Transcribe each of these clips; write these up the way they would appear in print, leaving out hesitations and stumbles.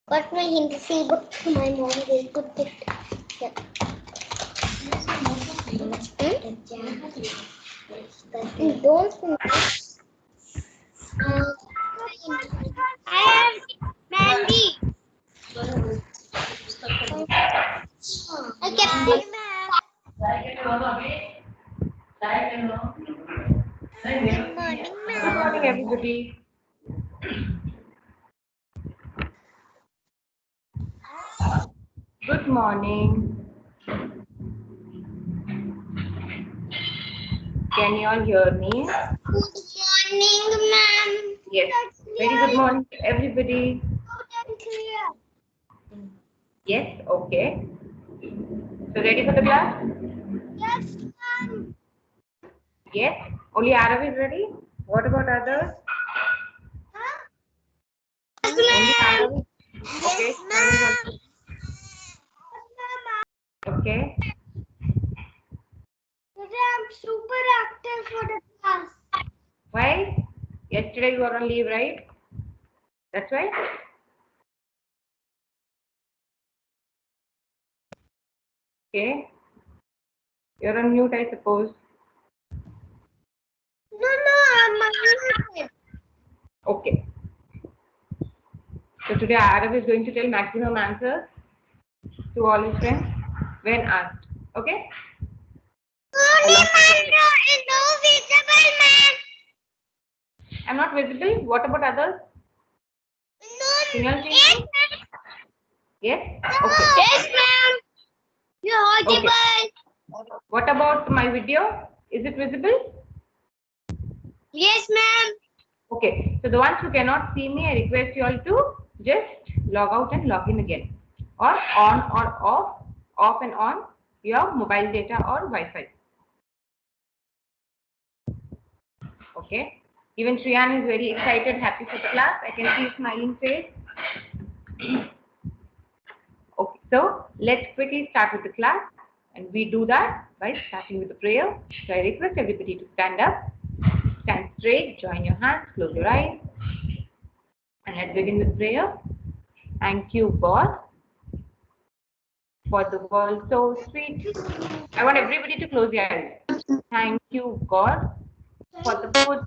But my Hindi book, my mom will put it. Yeah. Don't finish. I have Mandy. I kept it. Good morning, Good ma'am. morning, everybody. Good morning. Can you all hear me? Good morning, ma'am. Yes. Very good morning to everybody. Yes. Okay. So ready for the class? Yes, ma'am. Yes. Only Arav is ready. What about others? Yes, Only ma'am. Arav. Okay. Yes, Shine is ma'am. also okay. Today I'm super active for the class. Why? Yesterday you were on leave, right? That's why. Okay. You're on mute, I suppose. No, I'm unmuted. Okay. So today Arav is going to tell maximum answers to all his friends when asked. Okay? Only Mandra is no visible, ma'am. I'm not visible. What about others? No, Can you all see yes, me? ma'am. Yes? Okay. Yes, ma'am. You're audible. Okay. What about my video? Is it visible? Yes, ma'am. Okay. So the ones who cannot see me, I request you all to just log out and log in again. Or on or off and on your mobile data or Wi-Fi. Okay. Even Shriyan is very excited, happy for the class. I can see his smiling face. Okay, so let's quickly start with the class, and we do that by starting with the prayer. So I request everybody to stand up, stand straight, join your hands, close your eyes, and let's begin with prayer. Thank you, God, for the world so sweet. I want everybody to close your eyes. Thank you, God, for the food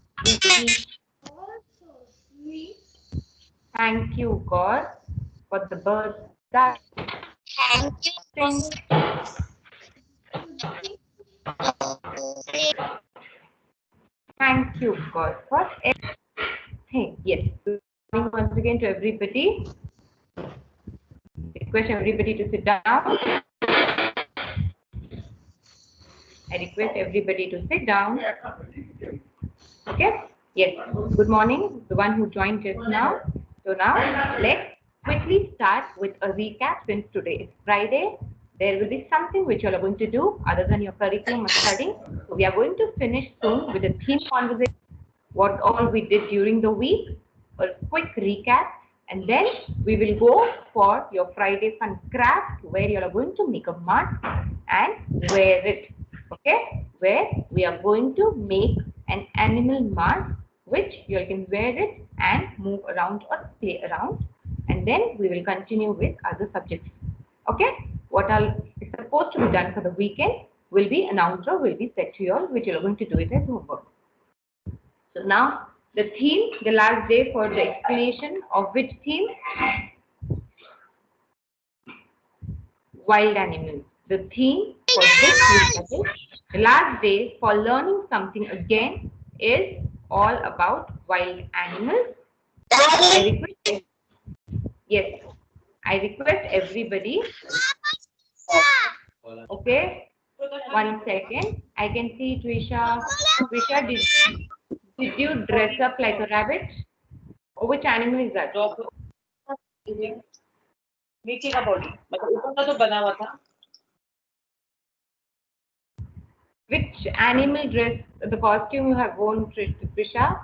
we eat. Thank you, God, for the birds that Thank you. sing. Thank you, God, for everything. Yes. Good morning once again to everybody. Request everybody to sit down. I request everybody to sit down. Okay? Yes. Good morning, the one who joined just now. So now let's quickly start with a recap since today is Friday. There will be something which you are going to do other than your curriculum or studying. So we are going to finish soon with a theme conversation, what all we did during the week, a quick recap, and then we will go for your Friday fun craft where you are going to make a mask and wear it. Okay, where we are going to make an animal mask which you can wear it and move around or play around, and then we will continue with other subjects. Okay, what all is supposed to be done for the weekend will be announced or will be said to you all, which you are going to do it as homework. So now the theme, the last day for the explanation of which theme? Wild animals. The theme for this week, that is, the last day for learning something again is all about wild animals. I request, yes, I request everybody, okay, 1 second. I can see Trisha. Trisha, did you dress up like a rabbit? Or which animal is that? नीचे का body मतलब ऊपर का तो बना हुआ था. Which animal dress, the costume you have worn, Trisha?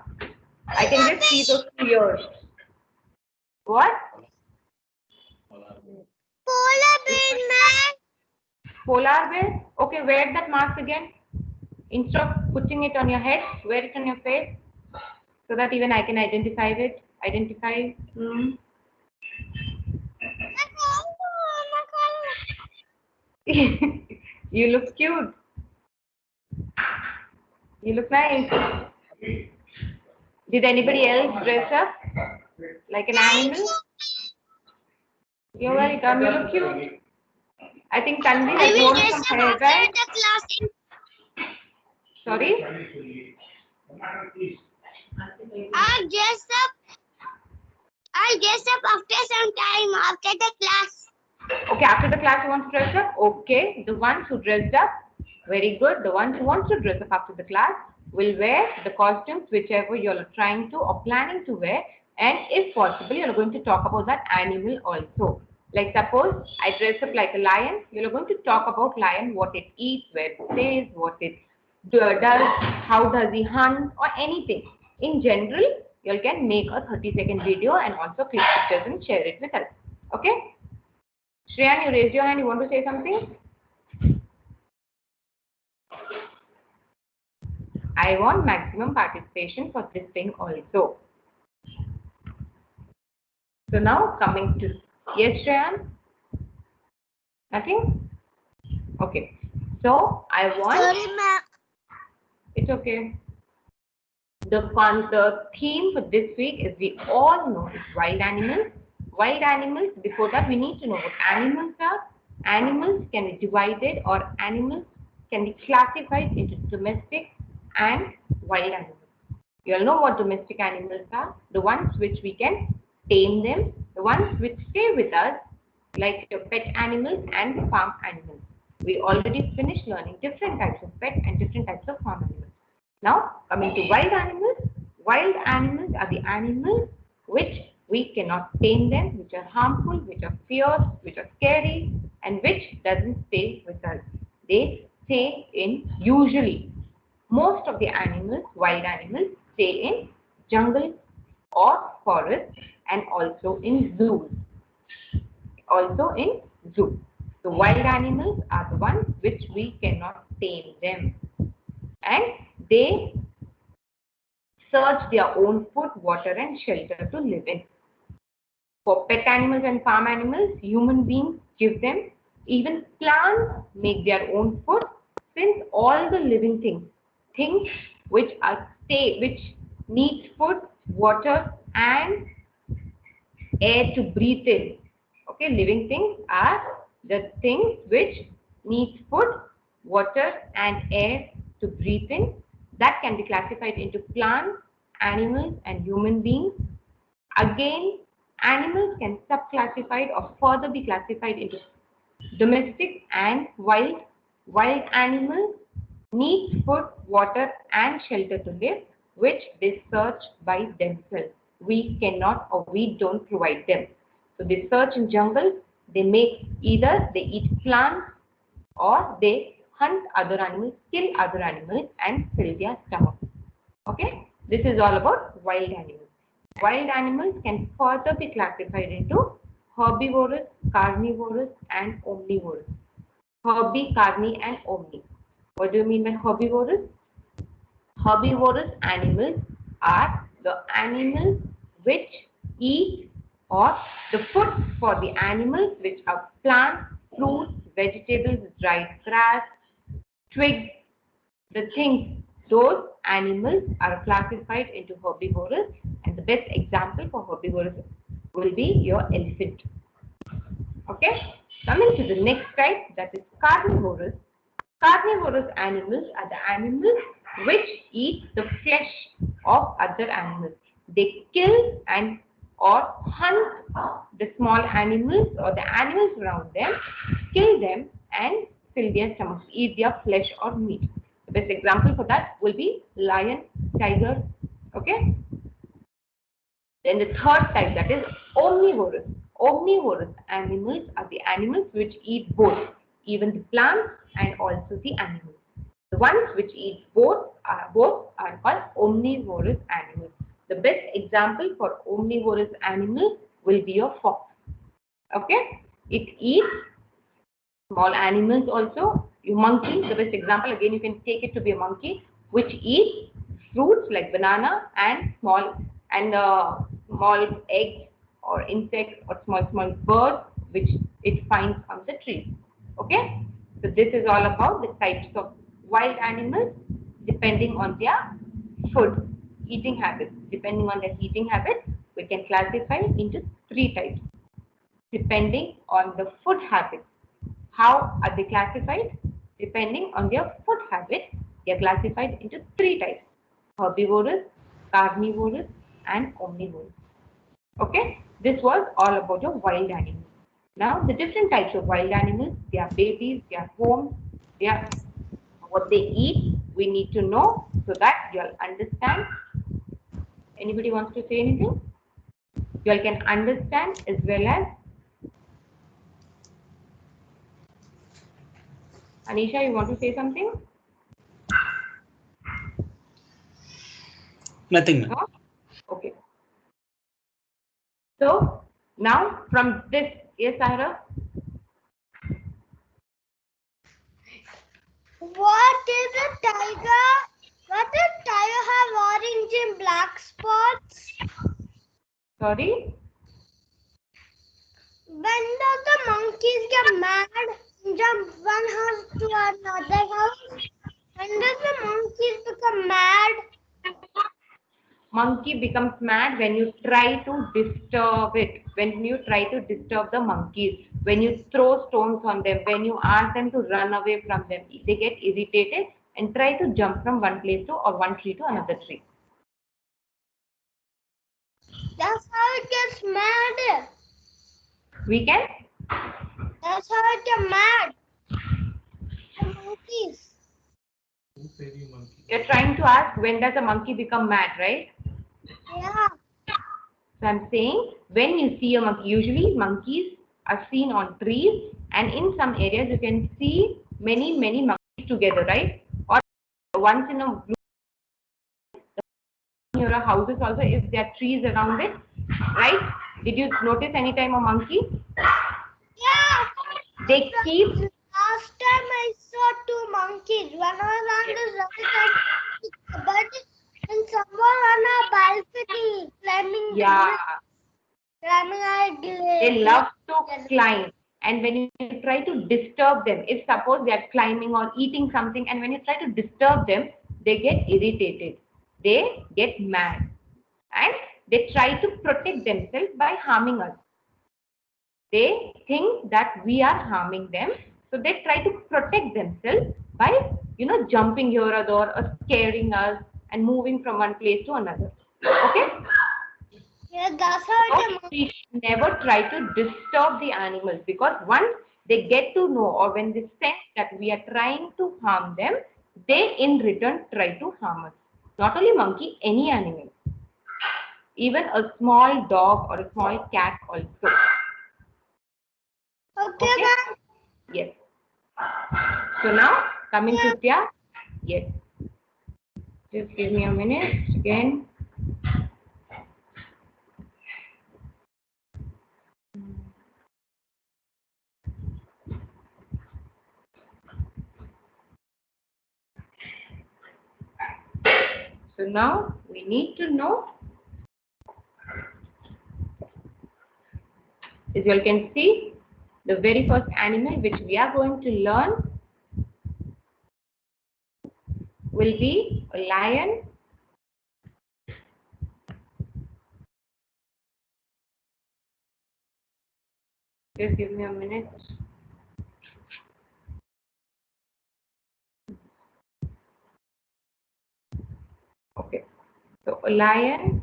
I can just see those 2 ears. What? Polar bear, man. Polar bear? Okay, wear that mask again. Instead of putting it on your head, wear it on your face so that even I can identify it. You look cute. You look nice. Did anybody else dress up like an animal? You're welcome. You look cute. I think Tanvi I has will grown dress some up hair, after right? the class. Sorry? I'll dress up. I'll dress up after some time after the class. Okay, after the class you want to dress up? Okay, the ones who dressed up, very good. The ones who want to dress up after the class will wear the costumes whichever you're trying to or planning to wear, and if possible you're going to talk about that animal also. Like suppose I dress up like a lion, you're going to talk about lion, what it eats, where it stays, what it does, how does he hunt, or anything. In general, you can make a 30-second video and also click pictures and share it with us. Okay? Shreyan, you raised your hand. You want to say something? I want maximum participation for this thing also. So now coming to, yes, Shreyan? Nothing? Okay. So I want, Sorry, ma'am. it's okay. The theme for this week is, we all know, it's wild animals. Wild animals, before that we need to know what animals are. Animals can be divided, or animals can be classified into domestic and wild animals. You all know what domestic animals are, the ones which we can tame them, the ones which stay with us, like your pet animals and farm animals. We already finished learning different types of pet and different types of farm animals. Now, coming to wild animals are the animals which we cannot tame them, which are harmful, which are fierce, which are scary, and which doesn't stay with us. They stay in, usually, most of the animals, wild animals, stay in jungle or forest, and also in zoos. Also in zoo. The wild animals are the ones which we cannot tame them, and they search their own food, water, and shelter to live in. For pet animals and farm animals, human beings give them. Even plants make their own food, since all the living things which which need food, water, and air to breathe in. Okay, living things are the things which need food, water, and air to breathe in. That can be classified into plants, animals, and human beings. Again, animals can subclassified or further be classified into domestic and wild. Wild animals need food, water, and shelter to live, which they search by themselves. We cannot or we don't provide them. So they search in jungle. They make, either they eat plants or they hunt other animals, kill other animals, and fill their stomach. Okay, this is all about wild animals. Wild animals can further be classified into herbivorous, carnivorous, and omnivorous. Herbi, carni, and omni. What do you mean by herbivorous? Herbivorous animals are the animals which eat, or the food for the animals which are plants, fruits, vegetables, dried grass, twigs, the things, those animals are classified into herbivorous, and the best example for herbivorous will be your elephant. Okay, coming to the next type, that is carnivorous. Carnivorous animals are the animals which eat the flesh of other animals. They kill and or hunt the small animals or the animals around them, kill them, and fill their stomachs, eat their flesh or meat. The best example for that will be lion, tiger. Okay. Then the third type, that is omnivorous. Omnivorous animals are the animals which eat both, even the plants and also the animals. The ones which eat both are called omnivorous animals. The best example for omnivorous animal will be a fox. Okay, it eats small animals also. You monkey, the best example, again you can take it to be a monkey, which eats fruits like banana and small eggs or insects or small birds which it finds on the trees. Okay, So this is all about the types of wild animals depending on their food eating habits. Depending on their eating habits, we can classify into 3 types. Depending on the food habits. How are they classified? Depending on their food habits, they are classified into 3 types: herbivorous, carnivorous, and omnivorous. Okay, this was all about your wild animals. Now, the different types of wild animals, their babies, their homes, their what they eat, we need to know so that you'll understand. Anybody wants to say anything? You all can understand as well as. Anisha, you want to say something? Nothing, ma'am. No? Okay. So now from this, yes, Sahara? What is a tiger? What does tiger have orange and black spots? Sorry? When does the monkeys get mad and jump one house to another house? When does the monkeys become mad? Monkey becomes mad when you try to disturb it. When you try to disturb the monkeys. When you throw stones on them. When you ask them to run away from them. They get irritated and try to jump from one place to or one tree to another tree. That's how it gets mad. We can? That's how it gets mad. The monkeys. You're trying to ask when does a monkey become mad, right? Yeah. So I'm saying when you see a monkey, usually monkeys are seen on trees, and in some areas you can see many monkeys together, right? Or once in a blue your houses also, if there are trees around it, right? Did you notice any time a monkey? Yeah. They keep. Last time I saw 2 monkeys. One was on the right but and someone on a balcony climbing. Yeah, Climbing a they love to climb. And when you try to disturb them, if suppose they are climbing or eating something, and when you try to disturb them, they get irritated. They get mad. And they try to protect themselves by harming us. They think that we are harming them. So they try to protect themselves by, jumping here or there or scaring us and moving from one place to another. Okay? Yeah, that's how So we should never try to disturb the animals, because once they get to know or when they sense that we are trying to harm them, they in return try to harm us. Not only monkey, any animal. Even a small dog or a small cat also. Okay, Okay? ma'am. Yes. So now coming to Tia. Yes. Just give me a minute again. So now we need to know, as you all can see, the very first animal which we are going to learn will be a lion. Just give me a minute. Okay. So a lion.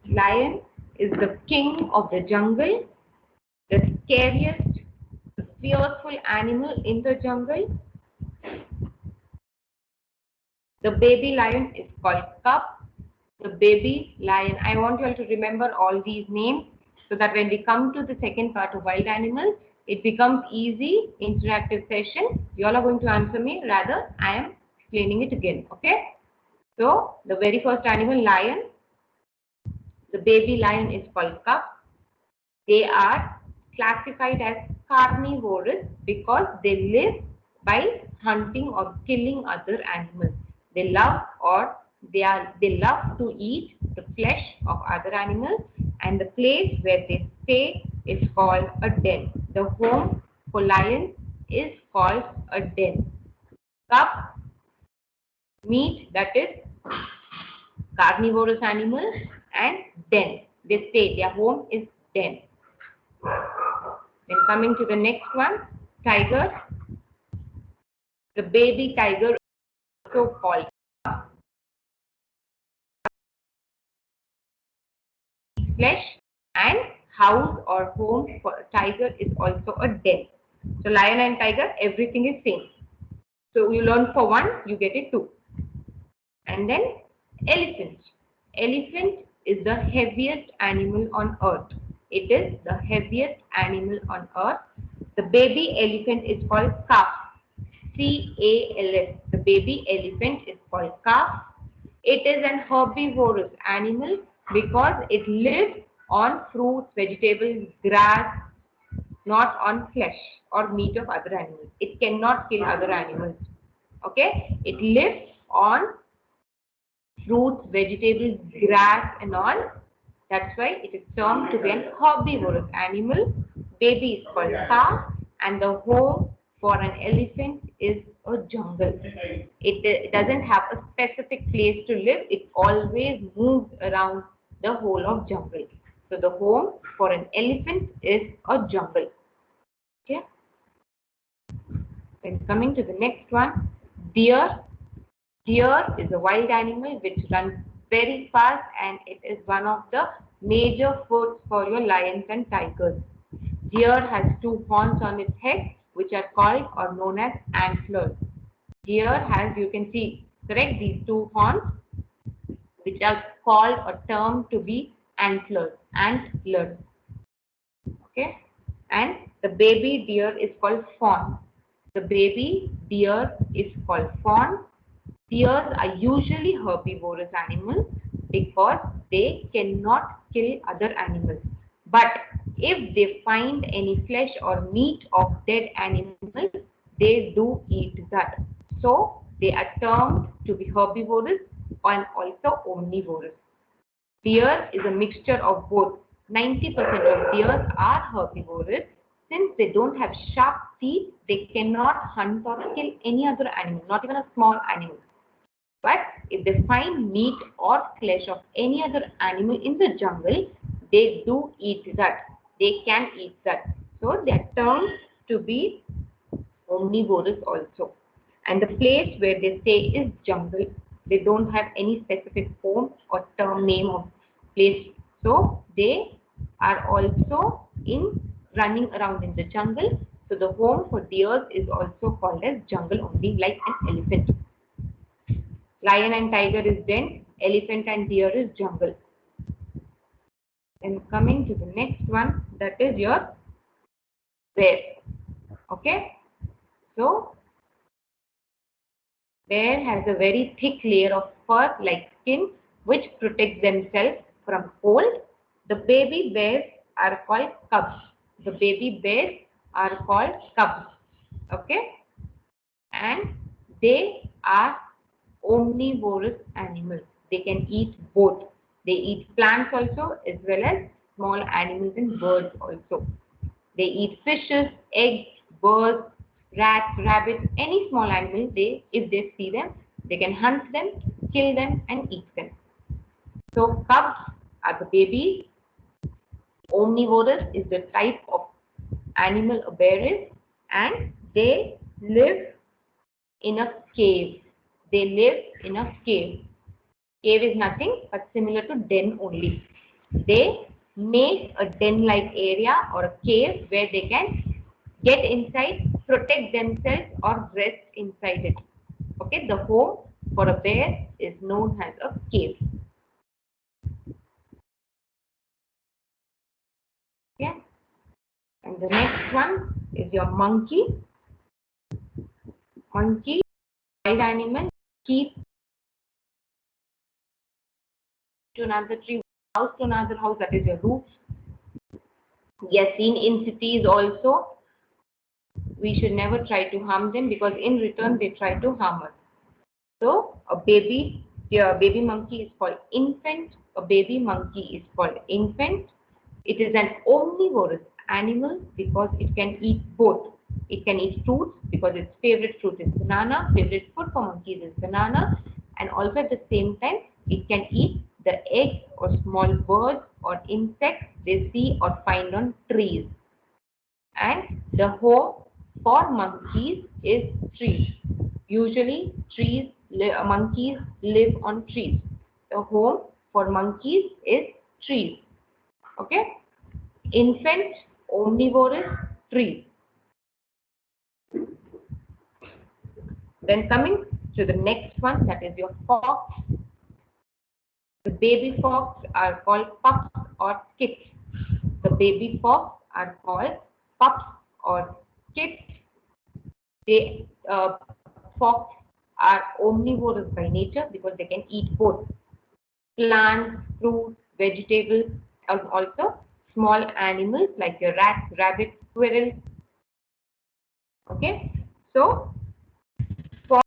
Lion is the king of the jungle, the scariest, the fearful animal in the jungle. The baby lion is called cub. The baby lion. I want you all to remember all these names so that when we come to the second part of wild animals, it becomes easy, interactive session. You all are going to answer me, rather I am explaining it again. Okay? So the very first animal, lion. The baby lion is called cub. They are classified as carnivorous because they live by hunting or killing other animals. They love to eat the flesh of other animals, and the place where they stay is called a den. The home for lions is called a den. Cub, meat, that is carnivorous animals, and den. They stay. Their home is den. Then coming to the next one, tiger. The baby tiger is also called flesh, and house or home for a tiger is also a den. So lion and tiger, everything is same. So you learn for one, you get it two. And then elephant. Elephant is the heaviest animal on earth. It is the heaviest animal on earth. The baby elephant is called calf. C-A-L-F. The baby elephant is called calf. It is an herbivorous animal because it lives on fruits, vegetables, grass, not on flesh or meat of other animals. It cannot kill other animals. Okay? It lives on fruits, vegetables, grass and all. That's why it is termed to be an herbivorous animal. Baby is called calf, and the home for an elephant is a jungle. It doesn't have a specific place to live. It always moves around the whole of jungle. So the home for an elephant is a jungle. Okay. Then coming to the next one, deer. Deer is a wild animal which runs very fast, and it is one of the major foods for your lions and tigers. Deer has two horns on its head which are called or known as antlers. Deer has, you can see, correct, these two horns which are called or termed to be antlers. Antlers. Okay. And the baby deer is called fawn. The baby deer is called fawn. Deers are usually herbivorous animals because they cannot kill other animals. But if they find any flesh or meat of dead animals, they do eat that. So they are termed to be herbivorous and also omnivorous. Deer is a mixture of both. 90% of deer are herbivorous. Since they don't have sharp teeth, they cannot hunt or kill any other animal, not even a small animal. But if they find meat or flesh of any other animal in the jungle, they do eat that. They can eat that. So they are termed to be omnivorous also. And the place where they stay is jungle. They don't have any specific home or term name of place. So they are also in running around in the jungle. So the home for deer is also called as jungle only, like an elephant. Lion and tiger is den, elephant and deer is jungle. And coming to the next one, that is your bear. Okay. So bear has a very thick layer of fur like skin which protects themselves from cold. The baby bears are called cubs. The baby bears are called cubs. Okay. And they are omnivorous animals. They can eat both. They eat plants also as well as small animals and birds also. They eat fishes, eggs, birds, rats, rabbits, any small animal. If they see them, they can hunt them, kill them, and eat them. So cubs are the babies. Omnivorous is the type of animal a bear is, and they live in a cave. They live in a cave. Cave is nothing but similar to den only. They make a den-like area or a cave where they can get inside, protect themselves or rest inside it. Okay, the home for a bear is known as a cave. Okay, and the next one is your monkey. Monkey, wild animal, keep to another tree, house to another house, that is your roof. Yes, seen in cities also. We should never try to harm them because in return they try to harm us. So a baby monkey is called infant. A baby monkey is called infant. It is an omnivorous animal because it can eat both. It can eat fruits because its favorite fruit is banana. Favorite food for monkeys is banana, and also at the same time it can eat the eggs or small birds or insects they see or find on trees. And the home for monkeys is trees. Usually monkeys live on trees. The home for monkeys is trees. Okay? Infant, omnivorous, trees. Then coming to the next one, that is your fox. The baby fox are called pups or kits. The baby fox are called pups or kits. They fox are omnivorous by nature because they can eat both plants, fruits, vegetables, and also small animals like your rat, rabbit, squirrel. Okay, so fox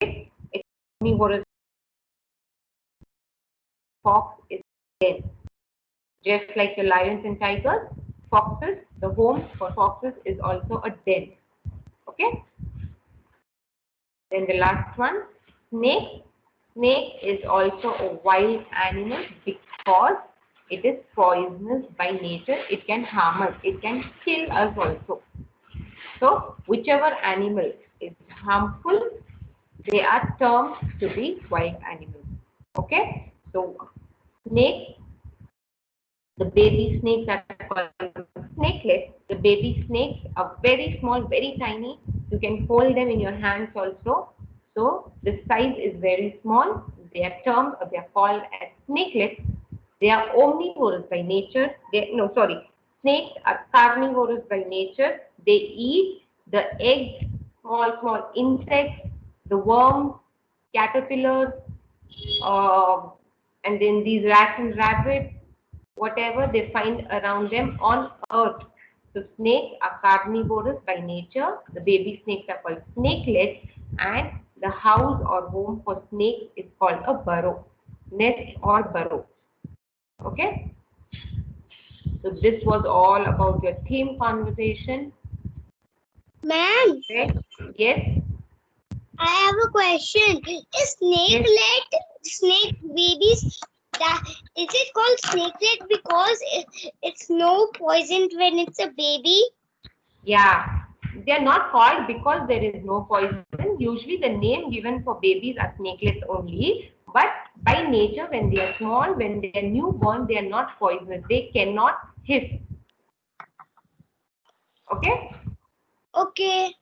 is omnivorous. Fox is den. Just like the lions and tigers, foxes, the home for foxes is also a den. Okay. Then the last one, snake. Snake is also a wild animal because it is poisonous by nature. It can harm us. It can kill us also. So whichever animal is harmful, they are termed to be wild animals. Okay. So snake, the baby snakes are called snakelets. The baby snakes are very small, very tiny. You can hold them in your hands also. So the size is very small. They are termed, they are called as snakelets. They are omnivorous by nature. Snakes are carnivorous by nature. They eat the eggs, small insects, the worms, caterpillars, uh, and then these rats and rabbits, whatever they find around them on earth. So snakes are carnivorous by nature. The baby snakes are called snakelets, and the house or home for snakes is called a burrow, nest or burrow. Okay. So this was all about your theme conversation. Ma'am, Okay. Yes. I have a question. Is snake babies, that is it called snakelet because it's no poison when it's a baby? Yeah, they are not called because there is no poison. Usually, the name given for babies are snakelets only. But by nature, when they are small, when they are newborn, they are not poisonous. They cannot hiss. Okay. Okay.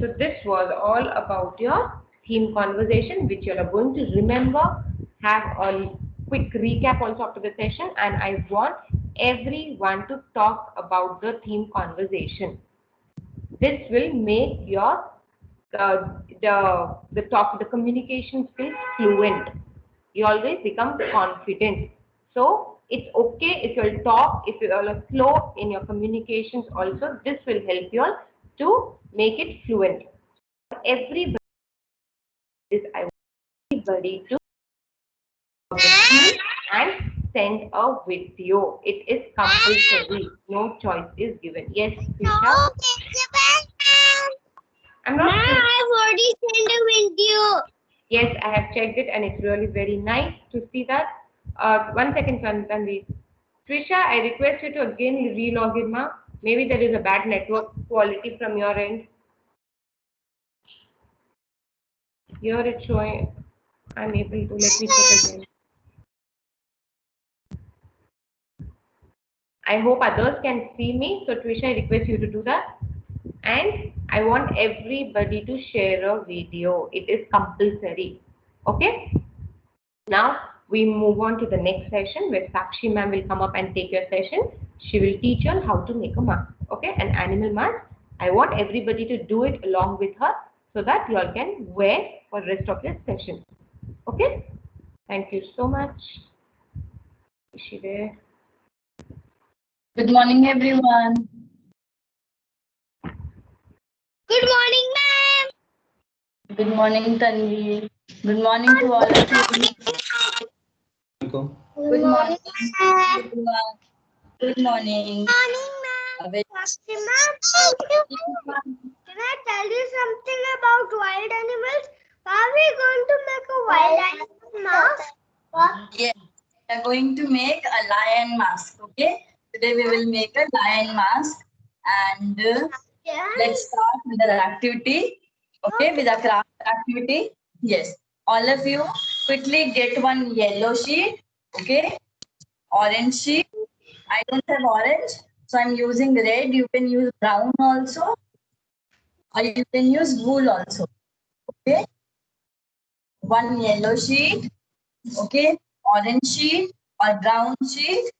So this was all about your theme conversation, which you are going to remember. Have a quick recap also after the session, and I want everyone to talk about the theme conversation. This will make your the communication skills fluent. You always become confident. So it's okay if you'll talk, if you are slow in your communications also, this will help you all to make it fluent. Everybody I want everybody to and send a video. It is compulsory. No choice is given. Yes, Krisha? I'm Ma'am, not sure. I've already sent a video. Yes, I have checked it and it's really very nice to see that. 1 second, Tanvi. Trisha, I request you to again re-log in, ma. Maybe there is a bad network quality from your end. Here it's showing I'm able to. Let me check again. I hope others can see me. So Trisha, I request you to do that. And I want everybody to share a video. It is compulsory. Okay? Now we move on to the next session where Sakshi ma'am will come up and take your session. She will teach you all how to make a mask. Okay? An animal mask. I want everybody to do it along with her so that you all can wear for the rest of your session. Okay? Thank you so much. Is she there? Good morning, everyone. Good morning, ma'am. Good morning, Tanvi. Good morning to all of you. Good morning, ma'am. Everyone. Good morning. Morning, ma'am. A very- Ma'am, can I tell you something about wild animals? Are we going to make a wild animal mask? Yes, we are going to make a lion mask. Okay. Today we will make a lion mask, and Yes. let's start with our activity. Okay, with our craft activity. Yes, all of you quickly get one yellow sheet. Okay, orange sheet. I don't have orange, so I'm using red. You can use brown also, or you can use wool also. Okay, one yellow sheet. Okay, orange sheet or brown sheet.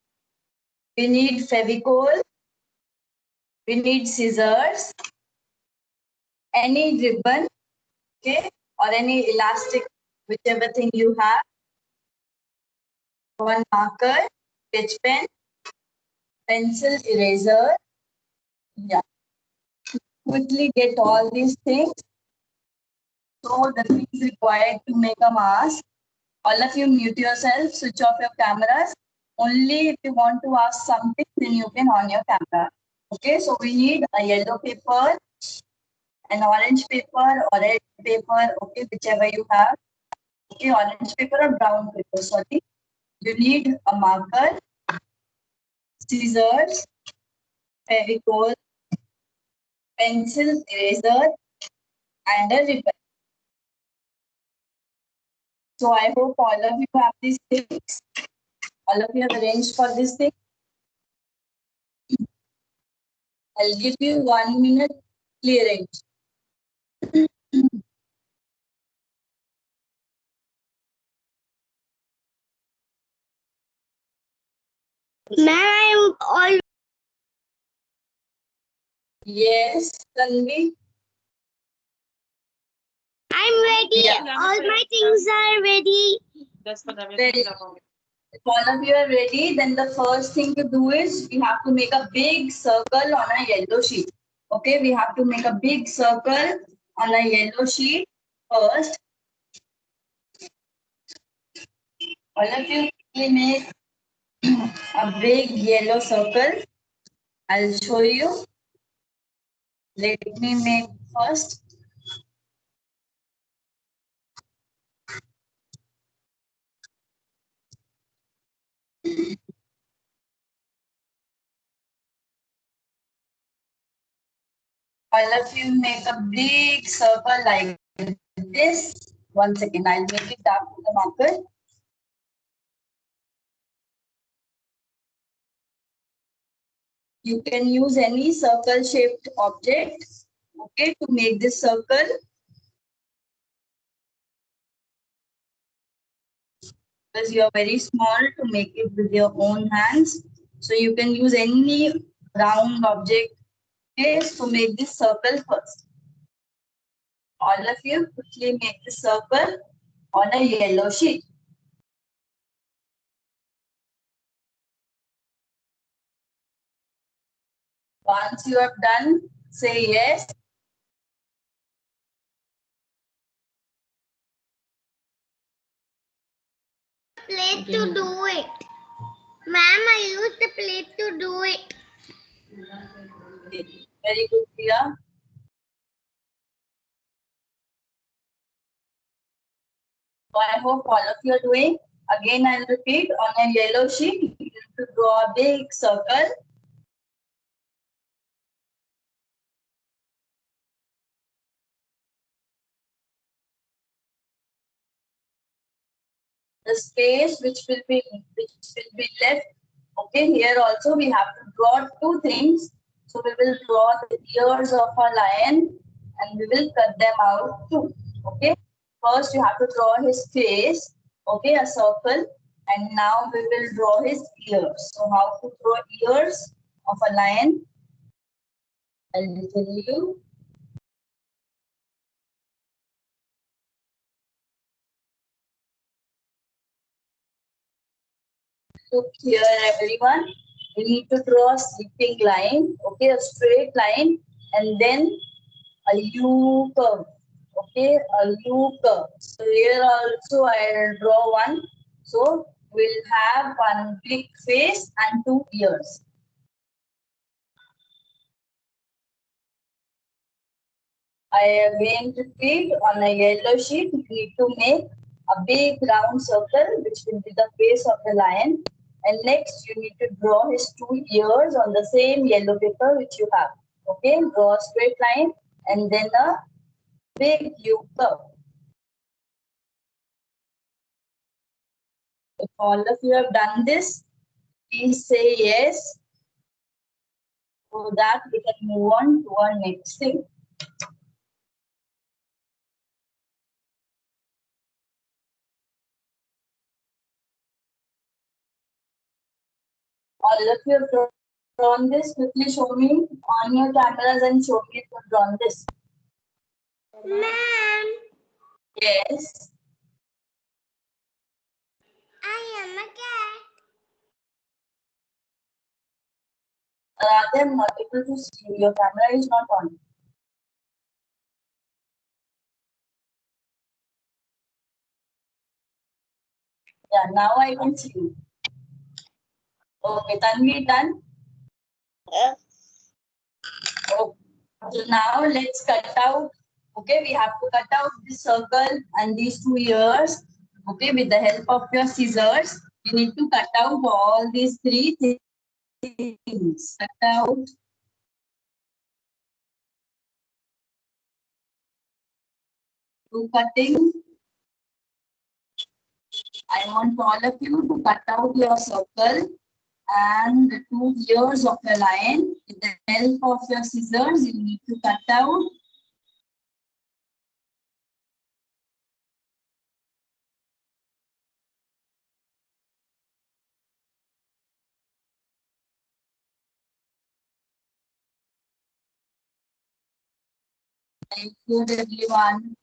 We need Fevicol. We need scissors, any ribbon, okay, or any elastic, whichever thing you have. One marker, sketch pen, pencil, eraser. Yeah. Quickly get all these things. So the things required to make a mask. All of you mute yourself, switch off your cameras. Only if you want to ask something, then you can on your camera. Okay, so we need a yellow paper, an orange paper or red paper, okay, whichever you have. Okay, orange paper or brown paper, sorry. You need a marker, scissors, Fevicol, pencil, eraser, and a ribbon. So I hope all of you have these things. All of you have arranged for this thing. I'll give you 1 minute clearing. Ma'am, all Yes, Tanvi. I'm ready. Yeah. All my things are ready. Ready. If all of you are ready, then the first thing to do is we have to make a big circle on a yellow sheet. Okay, we have to make a big circle on a yellow sheet first. All of you quickly make a big yellow circle. I'll show you. Let me make first. All of you make a big circle like this. 1 second, I'll make it dark with the marker. You can use any circle shaped object, okay, to make this circle. Because you are very small to make it with your own hands. So you can use any round object, okay, to make this circle first. All of you quickly make the circle on a yellow sheet. Once you have done, say yes. Plate to do it. Ma'am, I used the plate to do it. Okay. Very good, Priya. So I hope all of you are doing. Again, I'll repeat, on a yellow sheet, you have to draw a big circle. The space which will be left. Okay, here also we have to draw two things. So we will draw the ears of a lion and we will cut them out too. Okay. First you have to draw his face. Okay, a circle. And now we will draw his ears. So how to draw ears of a lion? I'll tell you. look here, everyone. We need to draw a sleeping line, okay, a straight line, and then a U curve, okay, a U curve. So here also I'll draw one. So we'll have one big face and two ears. I again repeat, on a yellow sheet, you need to make a big round circle, which will be the face of the lion. And next, you need to draw his two ears on the same yellow paper which you have. Okay, draw a straight line and then a big U curve. If all of you have done this, please say yes, so that we can move on to our next thing. All of you have drawn this. Quickly show me on your cameras and show me if you have drawn this. Ma'am, Yes. I am a cat. Rather, I'm not able to see you. Your camera is not on. Yeah, now I can see you. Okay, Tanvi, done? Uh, Okay. So now let's cut out. Okay, we have to cut out this circle and these two ears. Okay, with the help of your scissors, you need to cut out all these three things. Cut out. To cutting. I want all of you to cut out your circle and the two ears of the lion. With the help of your scissors, you need to cut out. Thank you, everyone.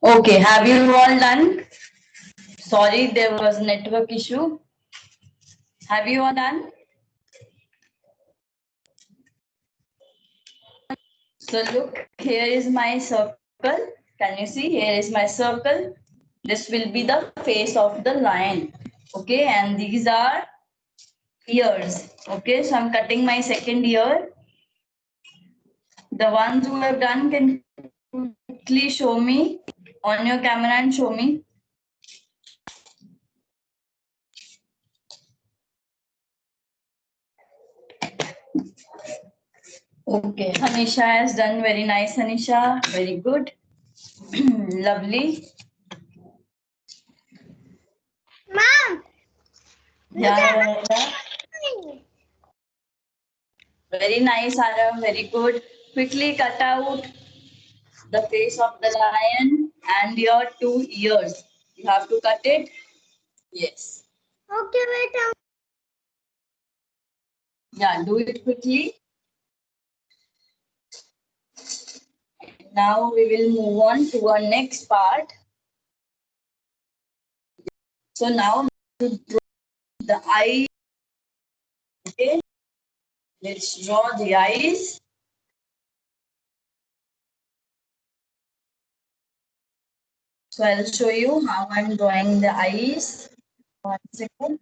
Okay, have you all done? Sorry, there was network issue. Have you all done? So look, here is my circle. Can you see? Here is my circle. This will be the face of the lion. Okay, and these are ears. Okay, so I'm cutting my second ear. The ones who have done can quickly show me on your camera and show me. Okay, Hanisha has done very nice, Hanisha. Very good. Lovely. Mom, look Yeah, at yeah, yeah. my. Very nice, Arav. Very good. Quickly cut out the face of the lion and your two ears. You have to cut it. Yes. Okay, wait. Yeah, do it quickly. Now we will move on to our next part. So now to draw the eye. Okay. Let's draw the eyes. So I'll show you how I'm drawing the eyes. 1 second.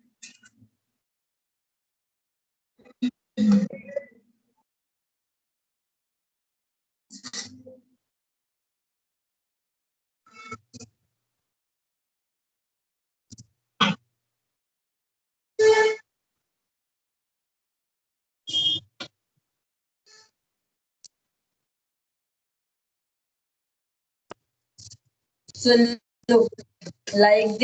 So look, like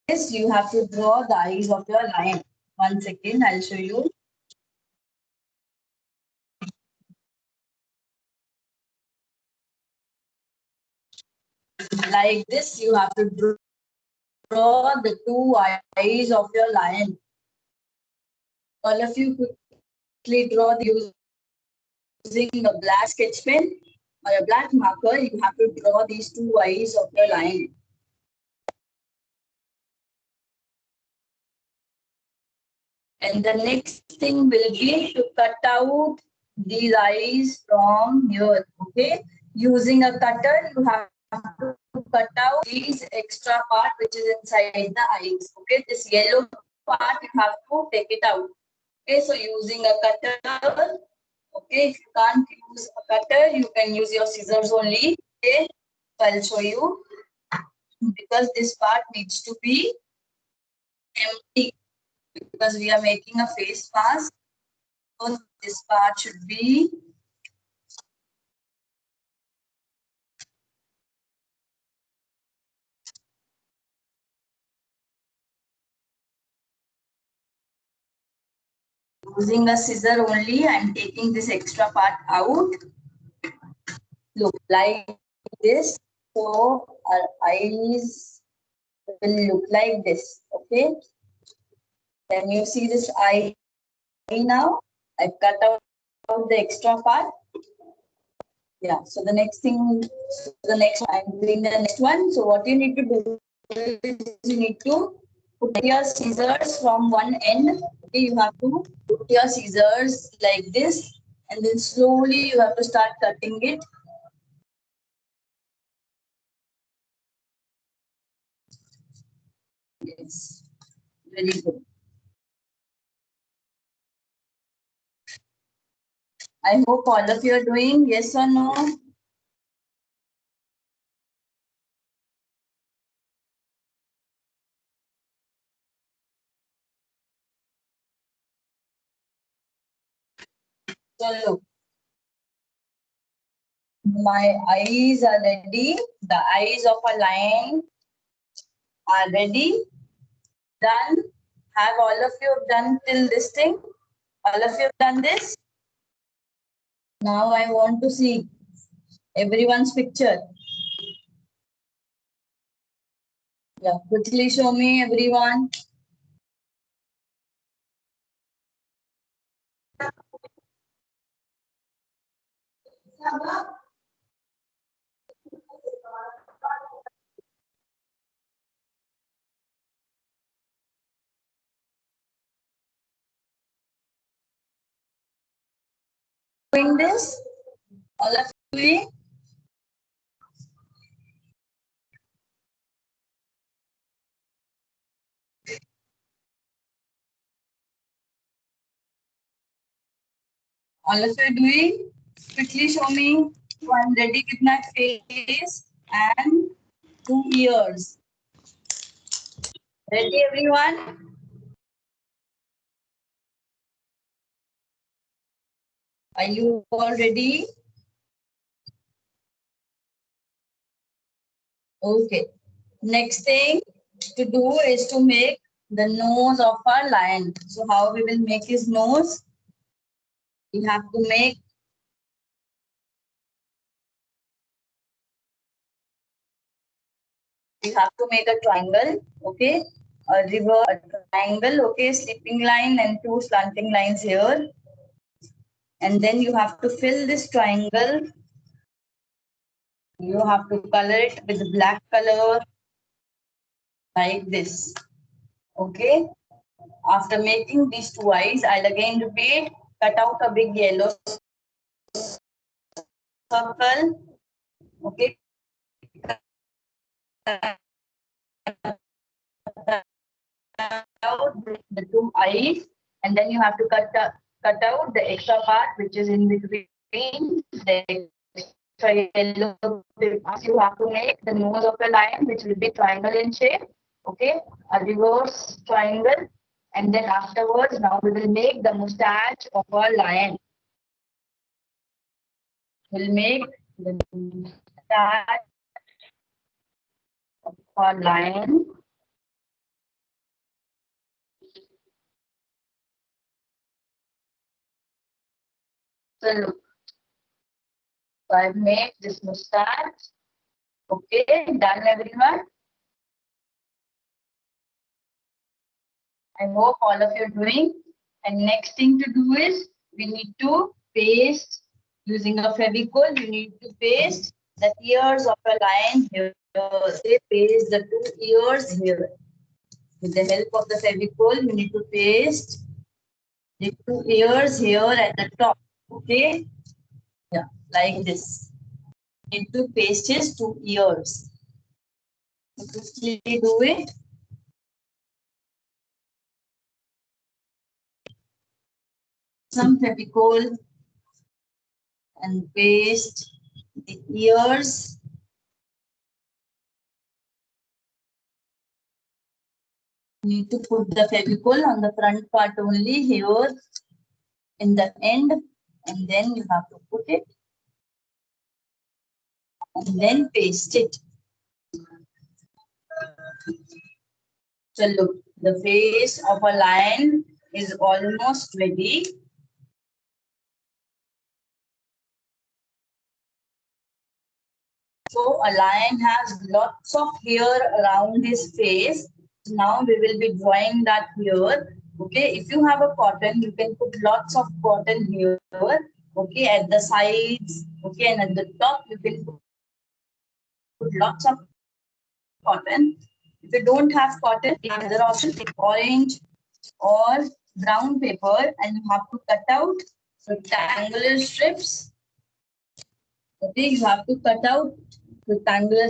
this, you have to draw the eyes of your lion. 1 second, I'll show you. Like this, you have to draw the two eyes of your lion. All of you quickly draw using a black sketch pen or a black marker. You have to draw these two eyes of your lion. And the next thing will be to cut out these eyes from here. Okay, using a cutter, you have to cut out these extra part which is inside the eyes. Okay, this yellow part you have to take it out. Okay, so using a cutter. Okay, if you can't use a cutter, you can use your scissors only. Okay, so I'll show you because this part needs to be empty because we are making a face mask. So this part should be using a scissor only. I'm taking this extra part out. Look like this. So our eyes will look like this. Okay. Can you see this eye now? I cut out the extra part. Yeah. So the next thing, I'm doing the next one. So what you need to do is you need to put your scissors from one end. Okay, you have to put your scissors like this, and then slowly you have to start cutting it. Yes, very good. I hope all of you are doing yes or no. So look, my eyes are ready. The eyes of a lion are ready. Done. Have all of you done till this thing? All of you have done this? Now I want to see everyone's picture. Yeah, quickly show me everyone. Doing this? All of you? All of you doing? Quickly show me one ready with my face and 2 ears. Ready everyone? Are you all ready? Okay. Next thing to do is to make the nose of our lion. So how we will make his nose? We have to make a triangle, okay? A river, a triangle, okay? Sleeping line and 2 slanting lines here. And then you have to fill this triangle. You have to color it with black color like this, okay? After making these 2 eyes, I'll again repeat, cut out a big yellow circle, okay? out the two eyes, and then you have to cut out the extra part which is in between the extra yellow. You have to make the nose of a lion, which will be triangle in shape. Okay, a reverse triangle, and then afterwards, now we will make the mustache of a lion. We'll make the mustache of a lion. So look, so I've made this mustache. Okay, done everyone. I hope all of you are doing. And next thing to do is we need to paste using a Fevicol. You need to paste the ears of a lion here. They paste the two ears here. With the help of the Fevicol, you need to paste the two ears here at the top. Okay? Yeah, like this. You need to paste his two ears. So quickly do it. Some Fevicol and paste the ears. Need to put the Fevicol on the front part only here in the end, and then you have to put it and then paste it. So look, the face of a lion is almost ready. So a lion has lots of hair around his face. Now we will be drawing that here. Okay, if you have a cotton, you can put lots of cotton here. Okay, at the sides. Okay, and at the top, you can put lots of cotton. If you don't have cotton, the other option is orange or brown paper, and you have to cut out rectangular strips. Okay, you have to cut out rectangular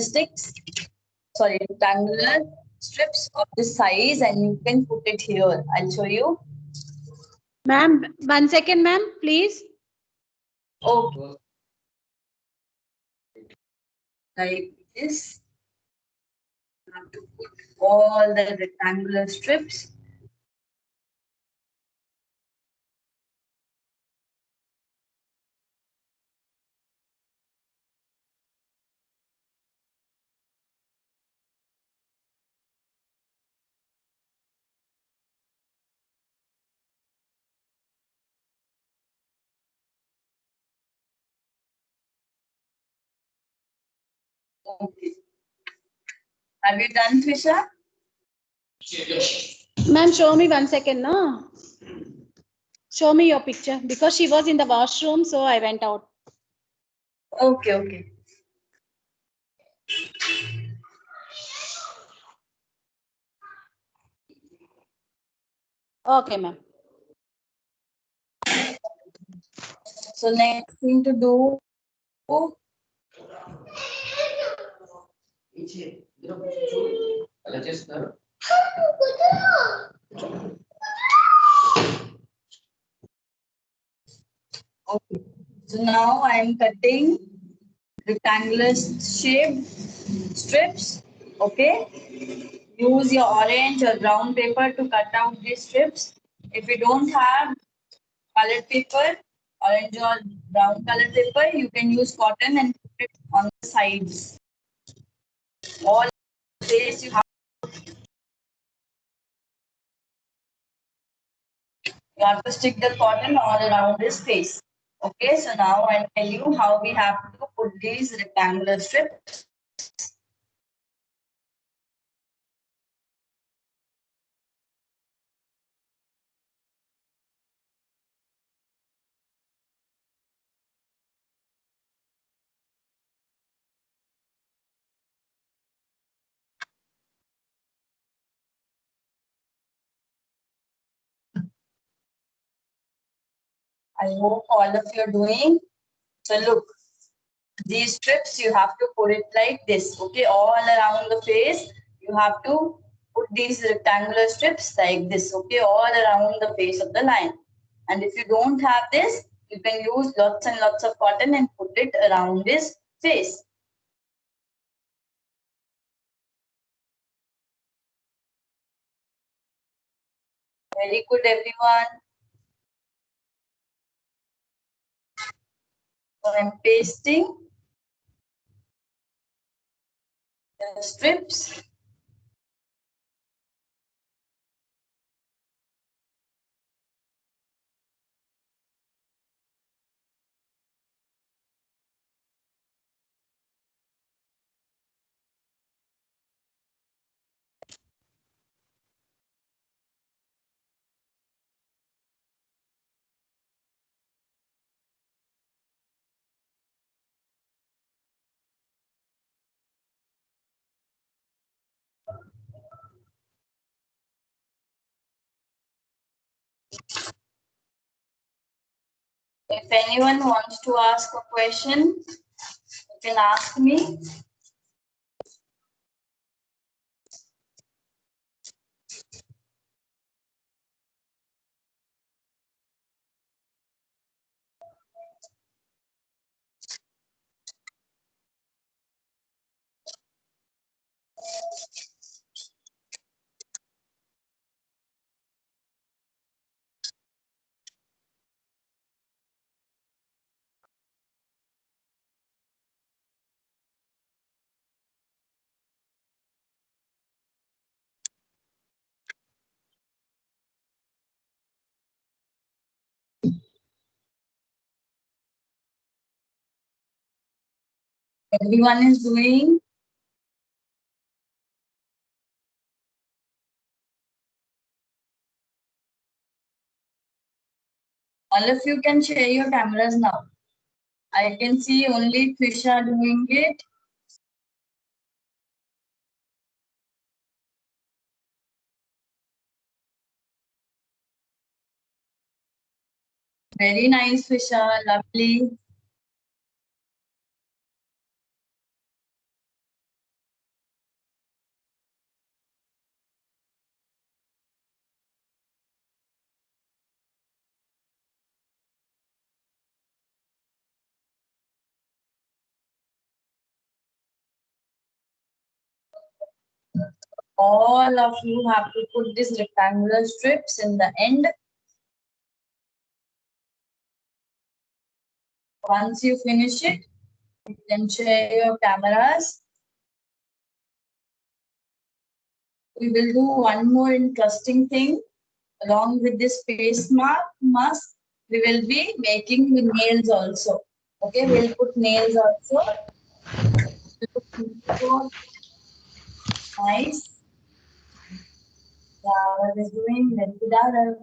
rectangular strips of this size, and you can put it here. I'll show you. Ma'am, 1 second, ma'am, please. Okay. Like this. You have to put all the rectangular strips. Okay. Have you done, Trisha? Ma'am, show me 1 second, no? Show me your picture because she was in the washroom, so I went out. Okay, okay. Okay, ma'am. So next thing to do. Okay. So now I am cutting rectangular shaped strips. Okay. Use your orange or brown paper to cut out these strips. If you don't have colored paper, orange or brown colored paper, you can use cotton and put it on the sides. All face you have to stick the cotton all around his face. Okay, so now I'll tell you how we have to put these rectangular strips. I hope all of you are doing. So look, these strips you have to put it like this. Okay, all around the face you have to put these rectangular strips like this. Okay, all around the face of the lion. And if you don't have this, you can use lots and lots of cotton and put it around his face. Very good, everyone. So I'm pasting the strips. If anyone wants to ask a question, you can ask me. Everyone is doing. All of you can share your cameras now. I can see only Trisha doing it. Very nice, Trisha. Lovely. All of you have to put these rectangular strips in the end. Once you finish it, you can share your cameras. We will do one more interesting thing. Along with this face mask, we will be making the nails also. Okay, we'll put nails also. So nice. What is doing? Vedvidara.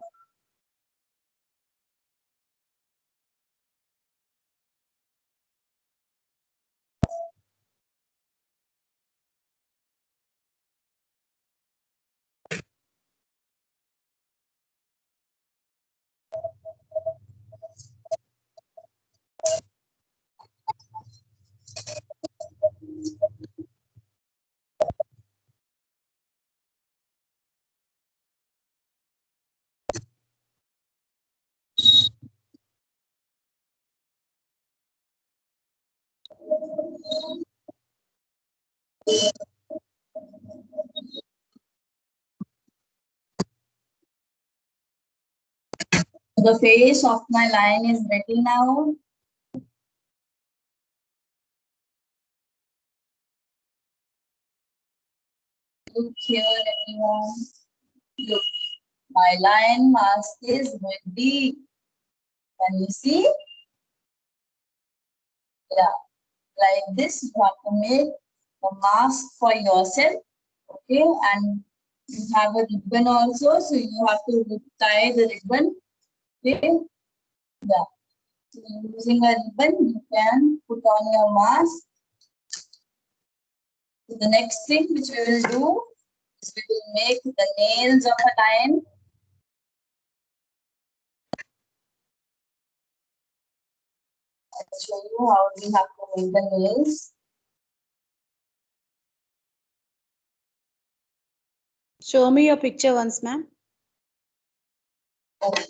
The face of my lion is ready now. Look here, everyone. Look, my lion mask is ready. Can you see? Yeah, like this, you have to make a mask for yourself. Okay, and you have a ribbon also, so you have to tie the ribbon. Okay, yeah. So using a ribbon, you can put on your mask. So the next thing which we will do is we will make the nails of a lion. I'll show you how we have to make the nails. Show me your picture once, ma'am. Okay.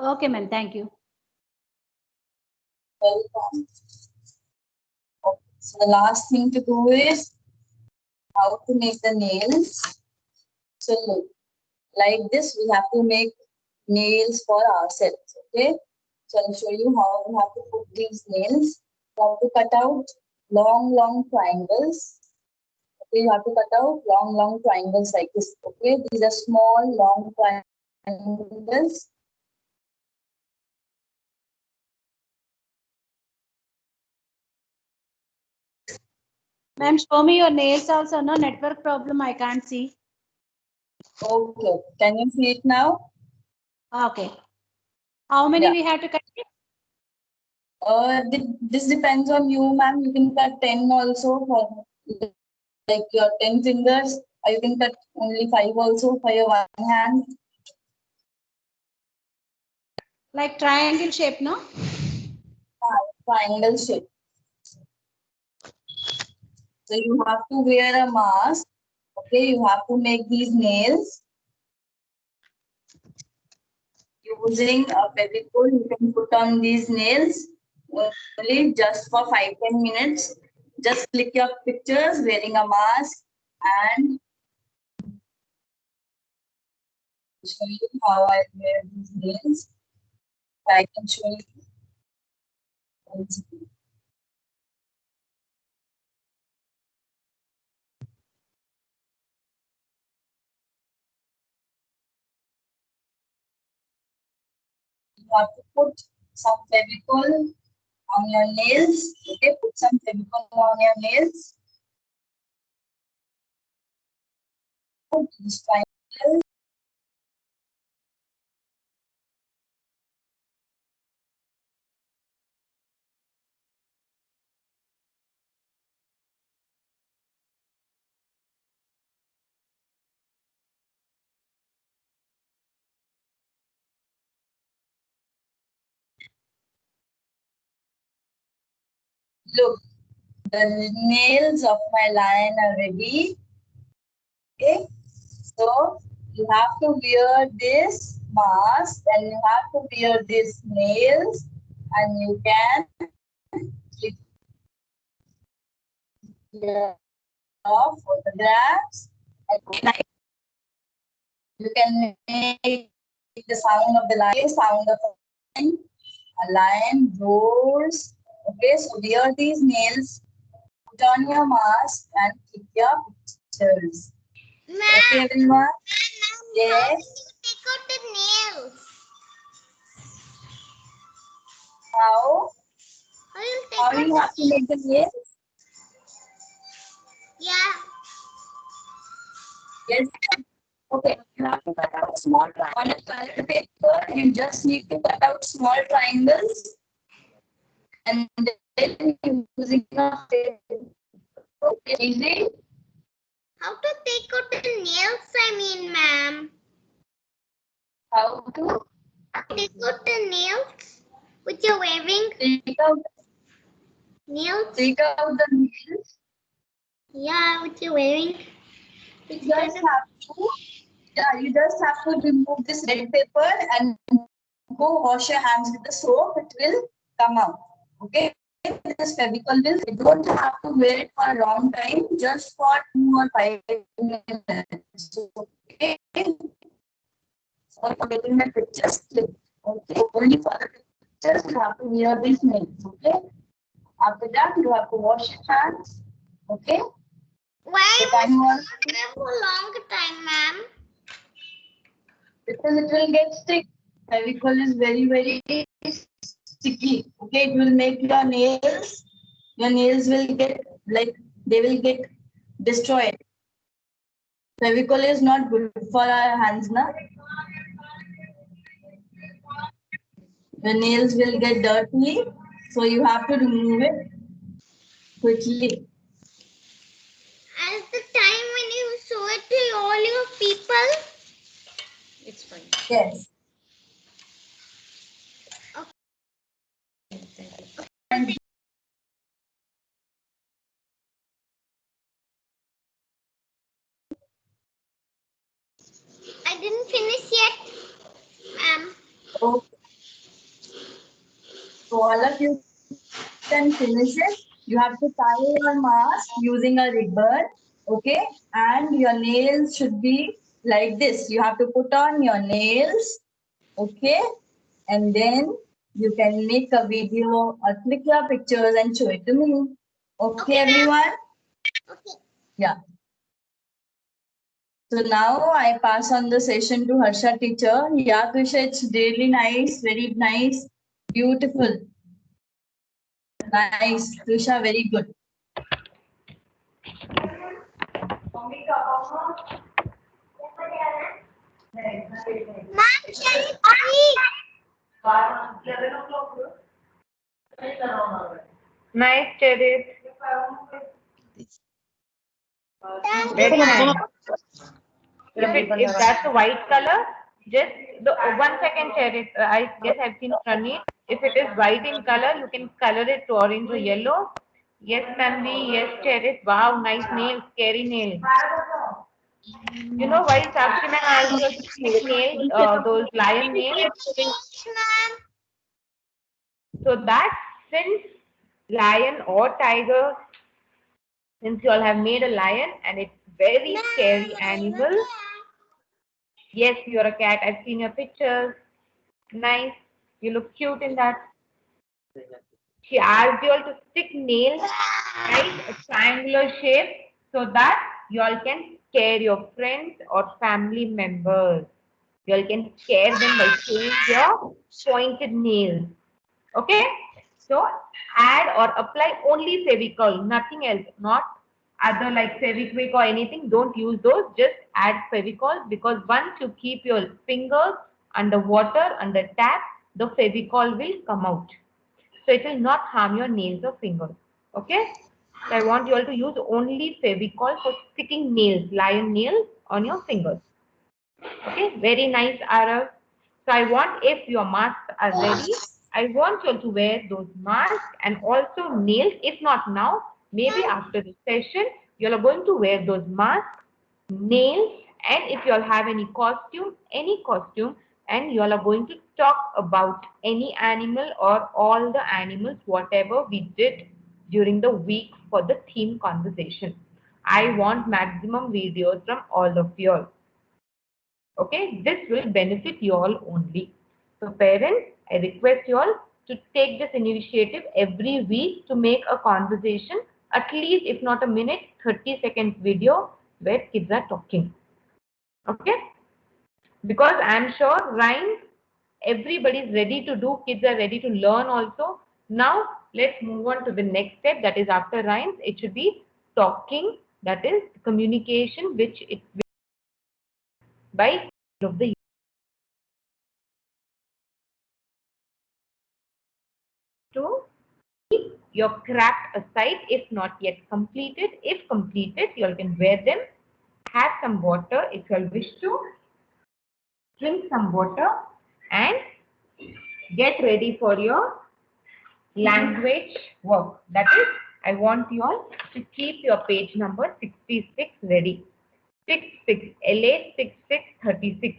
Okay, ma'am. Thank you. Welcome. Okay. So the last thing to do is how to make the nails. So look, like this, we have to make nails for ourselves. Okay. So I'll show you how we have to put these nails. You have to cut out long triangles. Okay, you have to cut out long triangles like this. Okay, these are small, long triangles. Ma'am, show me your nails also. No network problem. I can't see. Okay, can you see it now? Okay. How many Yeah. we have to cut? This depends on you, ma'am. You can cut 10 also for like your 10 fingers, or you can cut only 5 also for your one hand. Like triangle shape, no? Triangle shape. So you have to wear a mask. Okay, you have to make these nails. Using a Fevicol, you can put on these nails only just for 5-10 minutes. Just click your pictures wearing a mask and show you how I wear these nails. I can show you. You have to put some Fevicol on your nails. Okay, put some Fevicol on your nails. Put these triangles. Look, the nails of my lion are ready. Okay, so you have to wear this mask and you have to wear these nails, and you can click your photographs and you can make the sound of the lion, sound of a lion roars. Okay, so wear these nails, put on your mask and click your pictures. Okay, Ma'am, everyone? how Yes. do you take out the nails? How? How do you take How out you have to make the nails? Yeah. Yes. Okay, you have to cut out small triangles on a paper. You just need to cut out small triangles and then using a paper. Okay, easy. How to take out the nails, I mean, ma'am. How to Take out the nails which you're wearing. take out Nails? the nails. Yeah, which you're wearing. You just have to, yeah, you just have to remove this red paper and go wash your hands with the soap. It will come out. Okay. This Fevicol will, you don't have to wear it for a long time, just for 2 or 5 minutes. Okay. For getting the pictures clicked. Okay. Only for the pictures you have to wear these nails. Okay. After that, you have to wash your hands. Okay. Why So can you must you wear for a long time, ma'am? because it will get stick. Fevicol is very sticky. Okay, it will make your nails. Your nails will get like they will get destroyed. Fevicol is not good for our hands, na? The nails will get dirty, so you have to remove it quickly. At the time when you show it to all your people, It's fine. Yes. I didn't finish yet, ma'am. So all of you can finish it. You have to tie your mask using a ribbon, okay? And your nails should be like this. You have to put on your nails, okay? And then you can make a video or click your pictures and show it to me. Okay, everyone? Okay. Yeah. So now I pass on the session to Harsha teacher. Yeah, Tusha, it's really nice, very nice, beautiful. Nice, Tusha, very good. Ma'am, Cherry, please. Nice, Cherit. Thank Very you. nice. If that's a white color, just the 1 second, Cherit. I guess I've seen Pranit. If it is white in color, you can color it to orange or yellow. Yes, Nandi. Yes, Cherit. Wow, nice nails. Scary nails. You know why Sakshi ma'am asked you to stick nails, those lion nails? Yes, ma'am. So that since lion or tiger, since you all have made a lion and it's very scary animal. Yes, you're a cat. I've seen your pictures. Nice. You look cute in that. She asked you all to stick nails, right? A triangular shape so that you all can scare your friends or family members. You all can scare them by showing your pointed nails. Okay? So add or apply only Fevicol, nothing else, not other like Fevikwik or anything. Don't use those. Just add Fevicol because once you keep your fingers under water, under tap, the Fevicol will come out. So it will not harm your nails or fingers. Okay? So I want you all to use only Fevicol for sticking nails, lion nails on your fingers. Okay, very nice, Arav. So I want, if your masks are ready, I want you all to wear those masks and also nails. If not now, maybe after the session, you all are going to wear those masks, nails, and if you all have any costume, and you all are going to talk about any animal or all the animals, whatever we did during the week for the theme conversation. I want maximum videos from all of you all. Okay, this will benefit you all only. So parents, I request you all to take this initiative every week to make a conversation, at least if not a minute, 30 seconds video where kids are talking. Okay, because I'm sure rhymes, everybody is ready to do, kids are ready to learn also. Now let's move on to the next step, that is after rhymes, it should be talking, that is communication, which it by of the to keep your craft aside if not yet completed. If completed, you all can wear them. Have some water if you all wish to. Drink some water and get ready for your language work. That is, I want you all to keep your page number 66 ready. 66, LA 6636.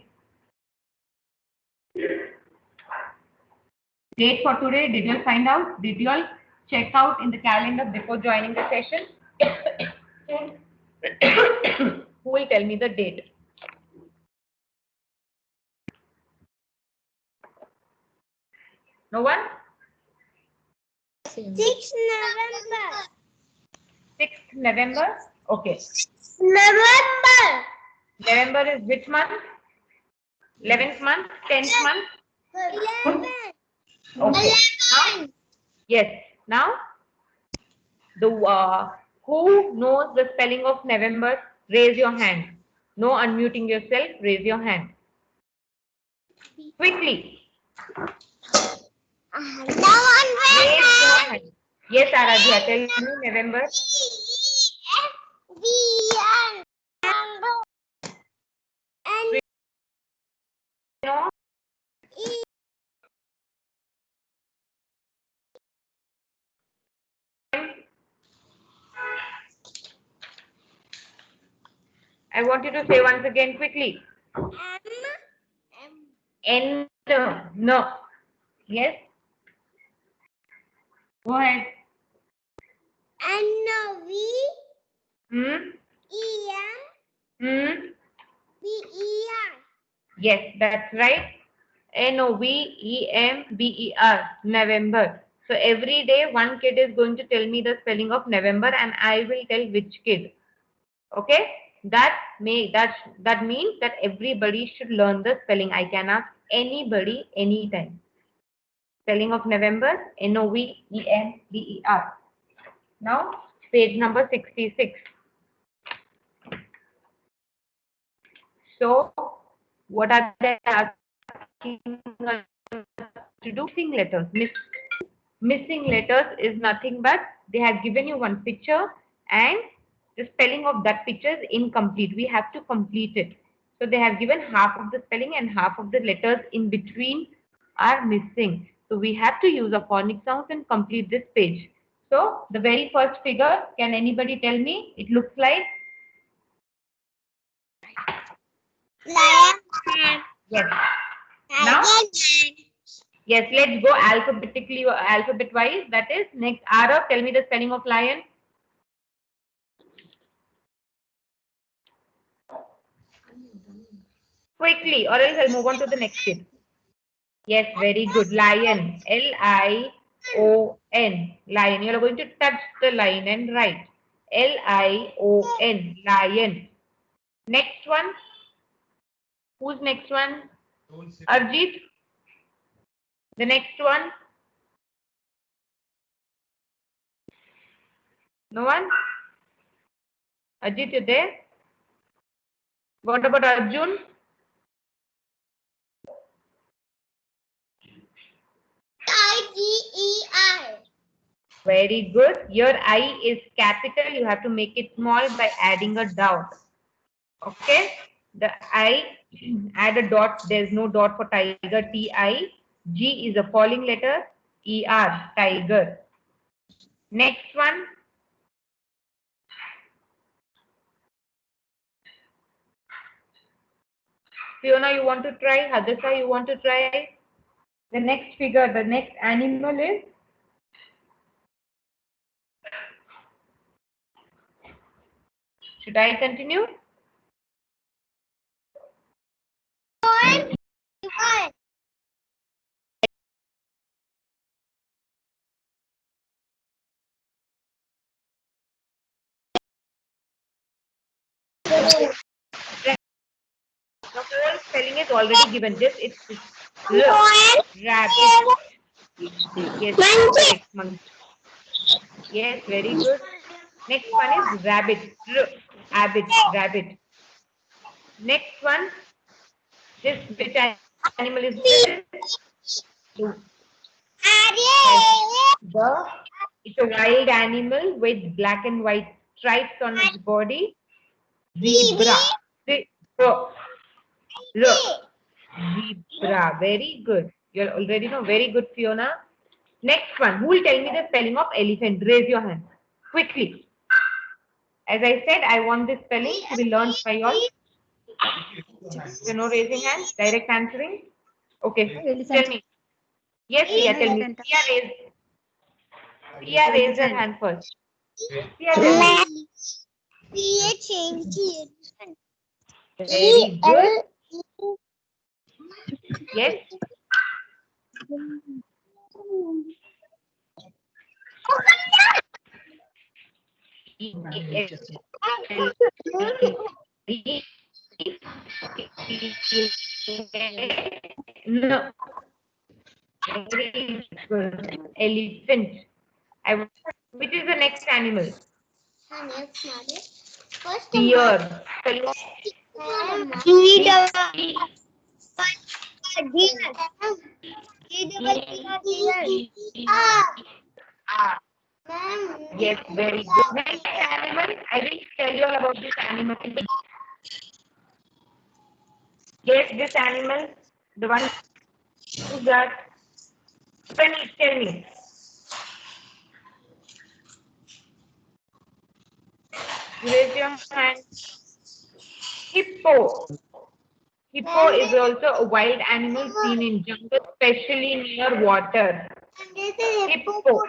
Date for today, did you all find out? Did you all check out in the calendar before joining the session? Who will tell me the date? No one? 6th November. 6th November? Okay. November. November is which month? 11th month? 10th month? 11. Okay. Now, yes. Now, the who knows the spelling of November? Raise your hand. No unmuting yourself. Raise your hand. Quickly. Raise your hand. Yes, Aradhya, tell me November. No. I want you to say once again quickly. N. No. Yes. Go ahead. Hmm. Hmm. Yes, that's right. November. November. So every day one kid is going to tell me the spelling of November and I will tell which kid. Okay? That means that everybody should learn the spelling. I can ask anybody anytime. Spelling of November, November. Now, page number 66. So, what are they asking us to do? Missing letters. Missing letters is nothing but they have given you one picture and the spelling of that picture is incomplete. We have to complete it. So they have given half of the spelling and half of the letters in between are missing. So we have to use a phonic sounds and complete this page. So the very first figure, can anybody tell me? It looks like yes. Now yes, let's go alphabetically alphabet wise. That is next. Arav, tell me the spelling of lion. Quickly, or else I'll move on to the next kid. Yes, very good. Lion. Lion. Lion. You're going to touch the line and write. Lion. Lion. Next one. Who's next one? Arjit. The next one. No one? Arjit, you there? What about Arjun? Very good. Your I is capital. You have to make it small by adding a dot. Okay. The I, add a dot. There's no dot for tiger. T-I. G is a falling letter. E-R. Tiger. Next one. Fiona, you want to try? Hadasa, you want to try? The next figure, the next animal is should I continue? The whole spelling is already given. Just it's rabbit. Yes, correct, monkey. Yes, very good. Next one is rabbit. Rabbit. Next one, this which animal is this? It's a wild animal with black and white stripes on its body. Zebra. Zebra. Very good. You already know. Very good, Fiona. Next one. Who will tell me the spelling of elephant? Raise your hand. Quickly. As I said, I want this spelling to be learned by all. So no raising hand. Direct answering. Okay. Tell me. Yes, Priya, tell me. Priya raised her hand first. Priya, tell me. Very good. Yes. No. Elephant. Which is the next animal? Deer. G double Ah, yes, very good. Next animal, I will tell you all about this animal. Yes, this animal, the one who's that. Tell me. Raise your hand. Hippo. Hippo is also a wild animal seen in jungle, especially near water. Hippo.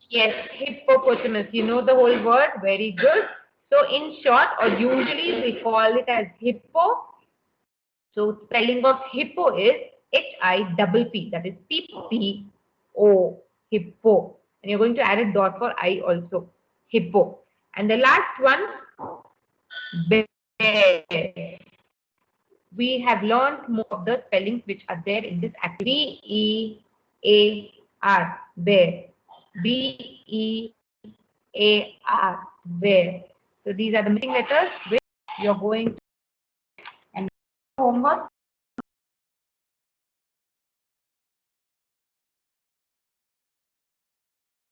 Yes, hippopotamus. You know the whole word. Very good. So in short, or usually we call it as hippo. So spelling of hippo is H-I-P-P. That is P-P-O. Hippo. And you're going to add a dot for I also. Hippo. And the last one, bear. We have learned more of the spellings which are there in this activity. B-E-A-R. Bear. B-E-A-R. Bear. So these are the missing letters which you're going to and homework.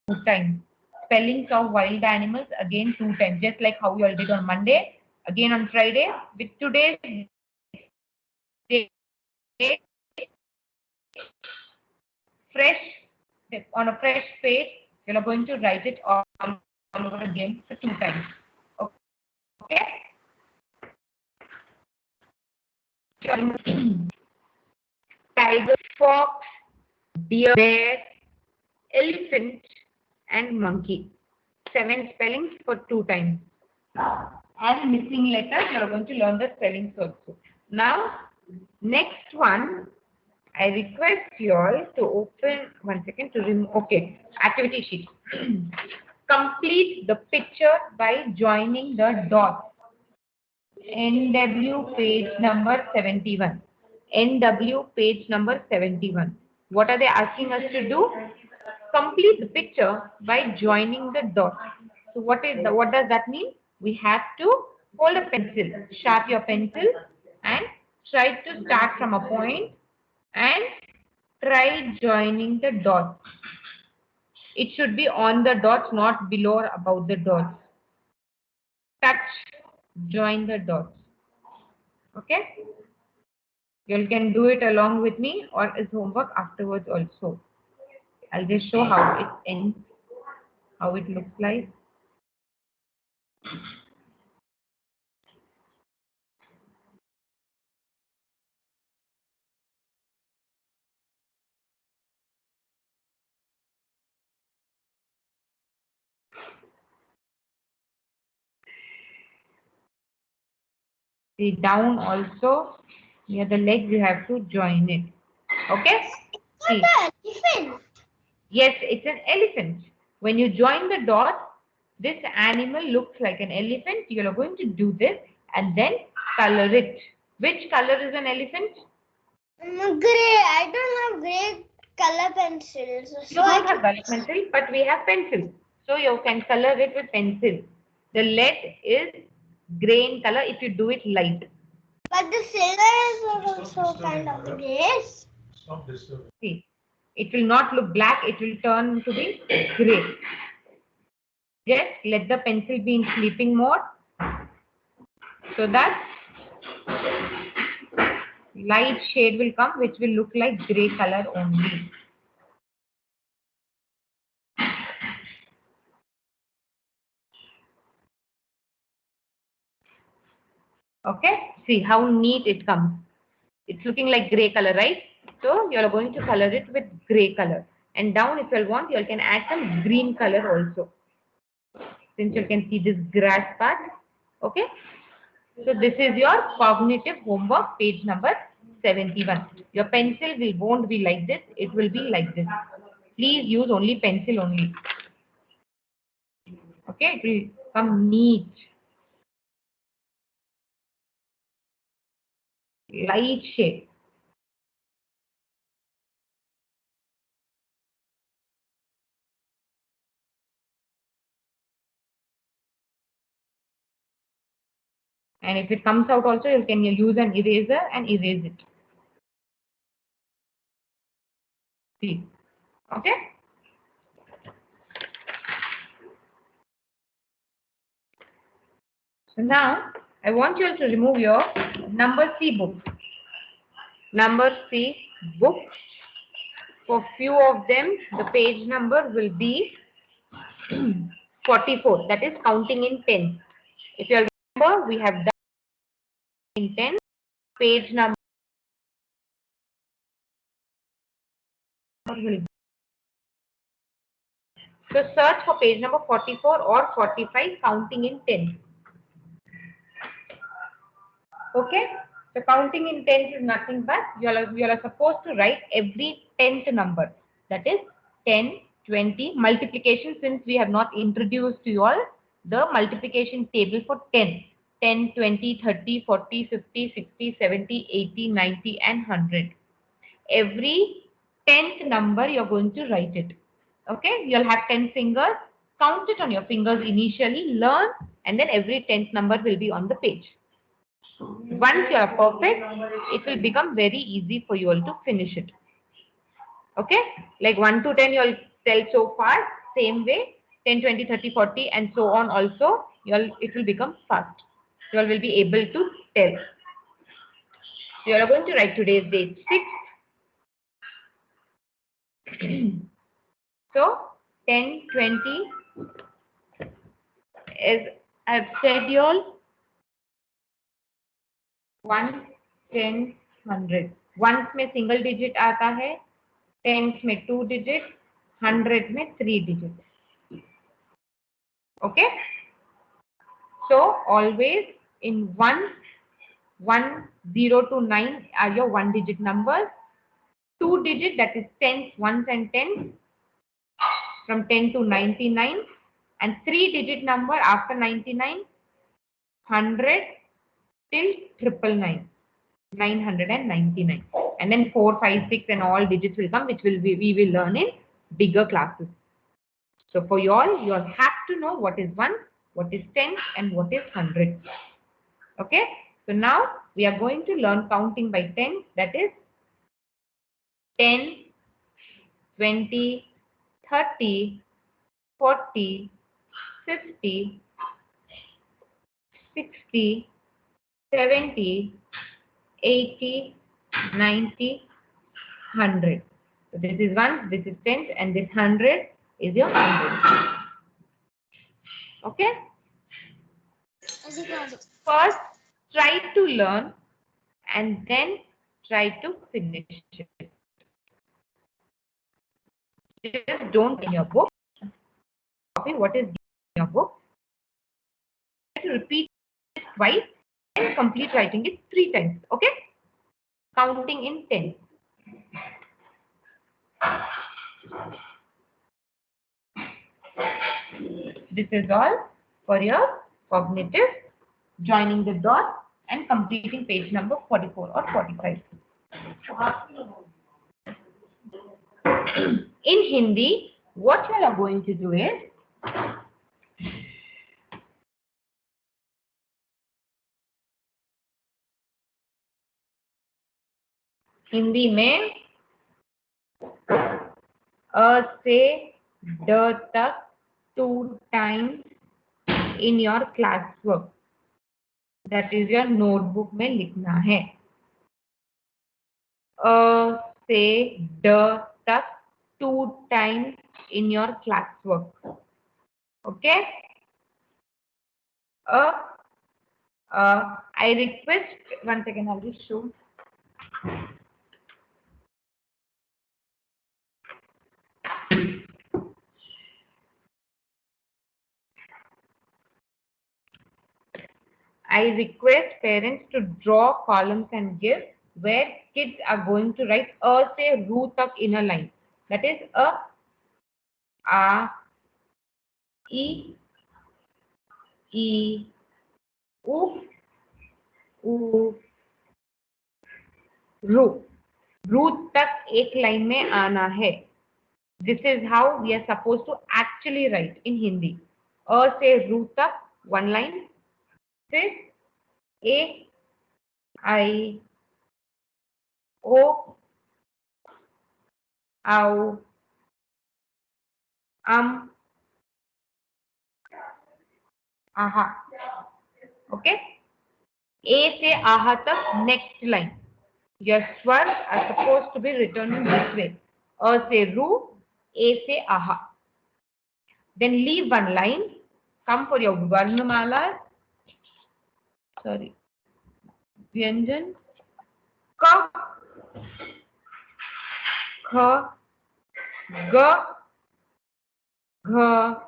Two times. Spellings of wild animals again 2 times, just like how you all did on Monday, again on Friday. With today's day, fresh on a fresh page, you are going to write it all over again for 2 times. Okay. Tiger, fox, deer, bear, elephant, and monkey. 7 spellings for 2 times. As missing letters, you are going to learn the spellings also. Now, next one, I request you all to open, one second, to remove, okay, activity sheet. Complete the picture by joining the dots. NW page number 71. NW page number 71. What are they asking us to do? Complete the picture by joining the dots. So what does that mean? We have to hold a pencil, sharp your pencil, and try to start from a point and try joining the dots. It should be on the dots, not below or above the dots. Touch, join the dots. Okay? You can do it along with me or as homework afterwards also. I'll just show how it ends, how it looks like. See, down also near the leg you have to join it. Okay? See. Elephant. Yes, it's an elephant. When you join the dots, this animal looks like an elephant. You are going to do this and then color it. Which color is an elephant? Gray. I don't have gray color pencils. You don't have color pencil, but we have pencil. So you can color it with pencil. The lead is gray in color if you do it light. But the silver is also kind of grayish. See, it will not look black, it will turn to be gray. Just let the pencil be in sleeping mode so that light shade will come which will look like gray color only. Okay, see how neat it comes. It's looking like gray color, right? So you are going to color it with gray color. And down if you want, you can add some green color also. Since you can see this grass part. Okay. So this is your cognitive homework, page number 71. Your pencil won't be like this. It will be like this. Please use only pencil only. Okay, it will come neat. Light shade. And if it comes out also, you can use an eraser and erase it. See. Okay. So now I want you all to remove your number C book. Number C book. For few of them, the page number will be 44. That is counting in 10. If you remember, we have done in 10. Page number will be. So search for page number 44 or 45, counting in 10. Okay. So counting in 10 is nothing but you are supposed to write every 10th number. That is 10, 20 multiplication. Since we have not introduced to you all the multiplication table for 10. 10, 20, 30, 40, 50, 60, 70, 80, 90 and 100. Every 10th number you're going to write it. Okay. You'll have 10 fingers. Count it on your fingers initially. Learn and then every 10th number will be on the page. Once you are perfect, it will become very easy for you all to finish it. Okay, like 1 to 10 you all tell so fast, same way 10, 20, 30, 40 and so on also, it will become fast. You all will be able to tell. You are going to write today's date 6. So 10, 20 as I've said you all 1, 10, 100. Ones में single digit आता है, tens में 2 digit, 100 में 3 digit. Okay. So always in 1, 0 to 9 are your 1 digit numbers. 2 digit, that is tens, ones and tens, from 10 to 99, and 3 digit number after 99, 100 till 999. 999, and then 4, 5, 6 and all digits will come, which we will learn in bigger classes. So for you all have to know what is 1, what is 10 and what is 100. Okay, so now we are going to learn counting by 10. That is 10, 20, 30, 40, 50, 60, 70, 80, 90, 100. So this is 1, this is 10, and this 100 is your 100. Okay? First, try to learn and then try to finish it. Just don't in your book. Copy what is in your book. Try to repeat it twice and complete writing it 3 times. Okay? Counting in 10. This is all for your cognitive, joining the dots and completing page number 44 or 45. In Hindi, what you are going to do is Hindi में अ से ड तक 2 times in your classwork. That is your notebook में लिखना है. अ से ड तक 2 times in your classwork. Okay. I request, one second, I'll just show. I request parents to draw columns and give where kids are going to write a se ru tak in a line. That is a e u रू. रू तक एक line में आना है. This is how we are supposed to actually write in Hindi. A से रू तक 1 line. फिर A, I, O, Au, Aha. Okay. A से aha तक next line. Your swar are supposed to be written in this way. A से ru, A से aha. Then leave one line. Come for your varnamala. Sorry. Vyanjan. Ka, kha, ga, gha,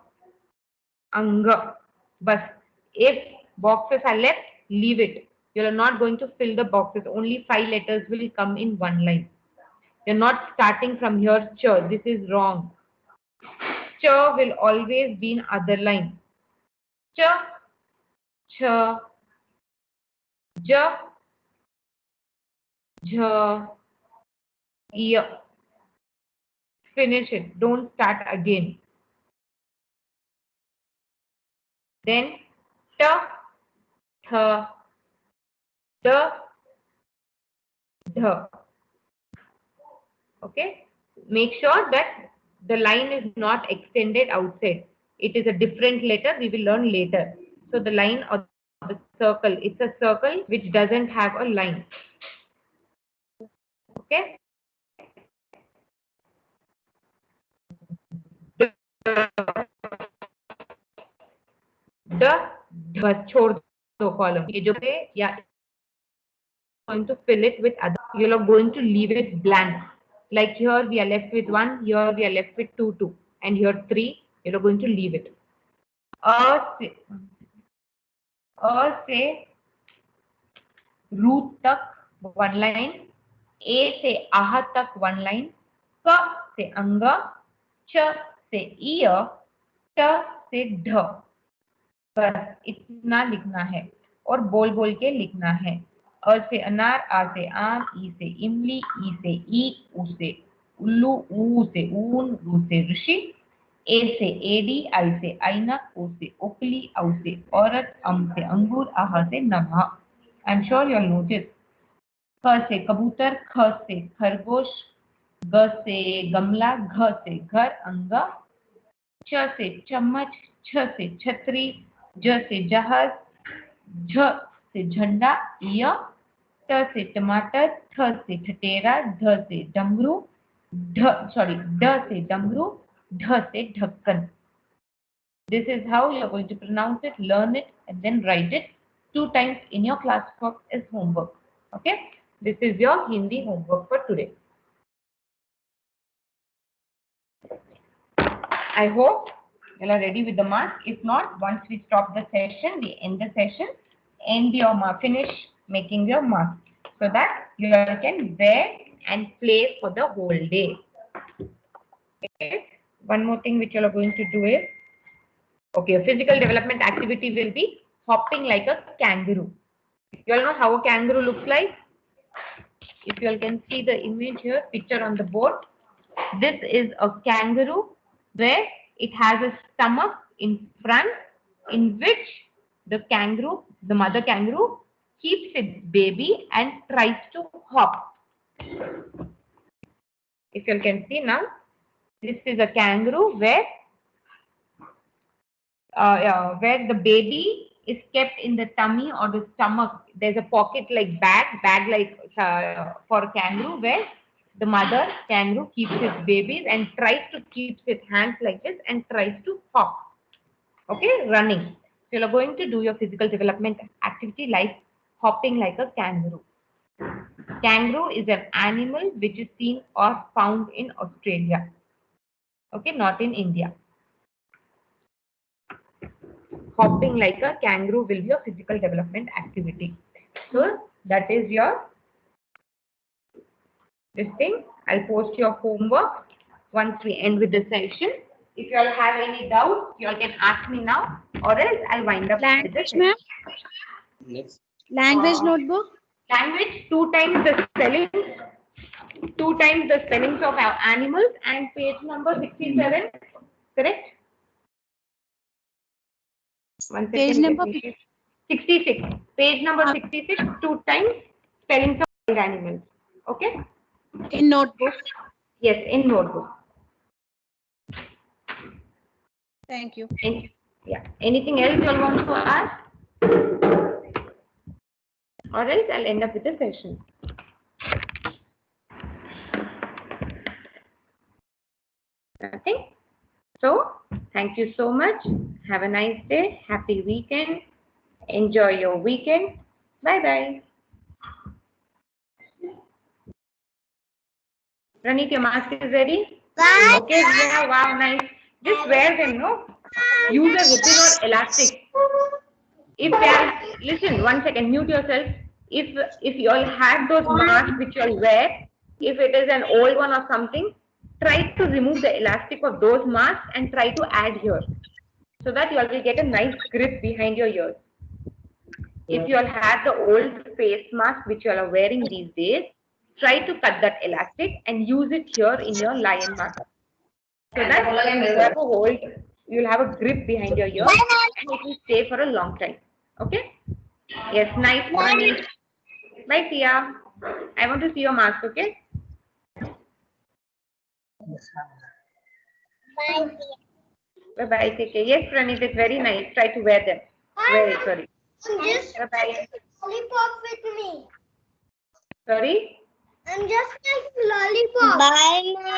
anga. But if boxes are left, leave it. You are not going to fill the boxes. Only 5 letters will come in one line. You're not starting from here, ch. This is wrong. Ch will always be in other line. Ch, ch, j, jh, y. Finish it. Don't start again. Then t, th, d, dh. Okay. Make sure that the line is not extended outside. It is a different letter. We will learn later. So the line or the circle, it's a circle which doesn't have a line. Okay. The छोड़ दो column. ये जो है या going to fill it with other. You are going to leave it blank. Like here we are left with 1, here we are left with 2, and here 3. You are going to leave it. A से root तक one line, A से आह तक one line, क से अंगा, च से ईय, ट से ढ. बस इतना लिखना है और बोल बोल के लिखना है. अ से अनार, आ से आम, ई से इमली, ई से ईख, उ से उल्लू, ऊ से ऊन, रू से ऋषि, ए से एडी, आई से ऐनक, ओ से ओकली, औ से औरत, अम से अंगूर, आह से नभा. I am sure you will notice. क से कबूतर, ख से खरगोश, ग से गमला, घ से घर, अंगा, च से चम्मच, छ से छतरी, ज से जहाज, झ से झंडा, य, ट से टमाटर, ठ से ठटेरा, ढ से डमरू, ड से डमरू, ढ से ढक्कन. This is how you are going to pronounce it, learn it, and then write it 2 times in your class work as homework. Okay? This is your Hindi homework for today. I hope you are ready with the marks. If not, once we stop the session, we end the session, end your mark, finish making your marks so that you all can wear and play for the whole day. Okay. One more thing which you are going to do is, okay, a physical development activity will be hopping like a kangaroo. You all know how a kangaroo looks like? If you all can see the image here, picture on the board. This is a kangaroo where it has a stomach in front in which the kangaroo, the mother kangaroo, keeps its baby and tries to hop. If you all can see now, this is a kangaroo where the baby is kept in the tummy or the stomach. There's a pocket like bag like for a kangaroo where the mother kangaroo keeps its babies and tries to keep its hands like this and tries to hop. Okay, running. So you're going to do your physical development activity like hopping like a kangaroo. Kangaroo is an animal which is seen or found in Australia. Okay, not in India. Hopping like a kangaroo will be your physical development activity. So that is your this thing. I'll post your homework once we end with the session. If you all have any doubts, you all can ask me now, or else I'll wind up with the Language, session. ma'am. Next. Language notebook. Language, 2 times the spellings, 2 times the spellings of our animals, and page number 67. Correct? One second, Page let number me see. 66. Page number 66. 2 times spellings of wild animals. Okay. In notebook. Yes, in notebook. Thank you. Yeah. Anything else you all want to ask? Or else I'll end up with the session. Nothing? So, thank you so much. Have a nice day. Happy weekend. Enjoy your weekend. Bye-bye. Pranit, your mask is ready? Bye. Okay, yeah, wow, nice. Just wear them, no? Use a ribbon or elastic. If there, listen, 1 second, mute yourself. If you all have those masks which you all wear, if it is an old one or something, try to remove the elastic of those masks and try to add here, so that you all will get a nice grip behind your ears. If you all have the old face mask which you all are wearing these days, try to cut that elastic and use it here in your lion mask. So that you'll have a grip behind your ear and it will stay for a long time. Okay? Yes, nice. Pranit. Bye, Tia. I want to see your mask, okay? Bye. Bye-bye. Take care. Yes, Pranit, it's very nice. Try to wear them. Wear it, sorry. Just Bye-bye. lollipop with me. Sorry? I'm just like lollipop. Bye, Mom.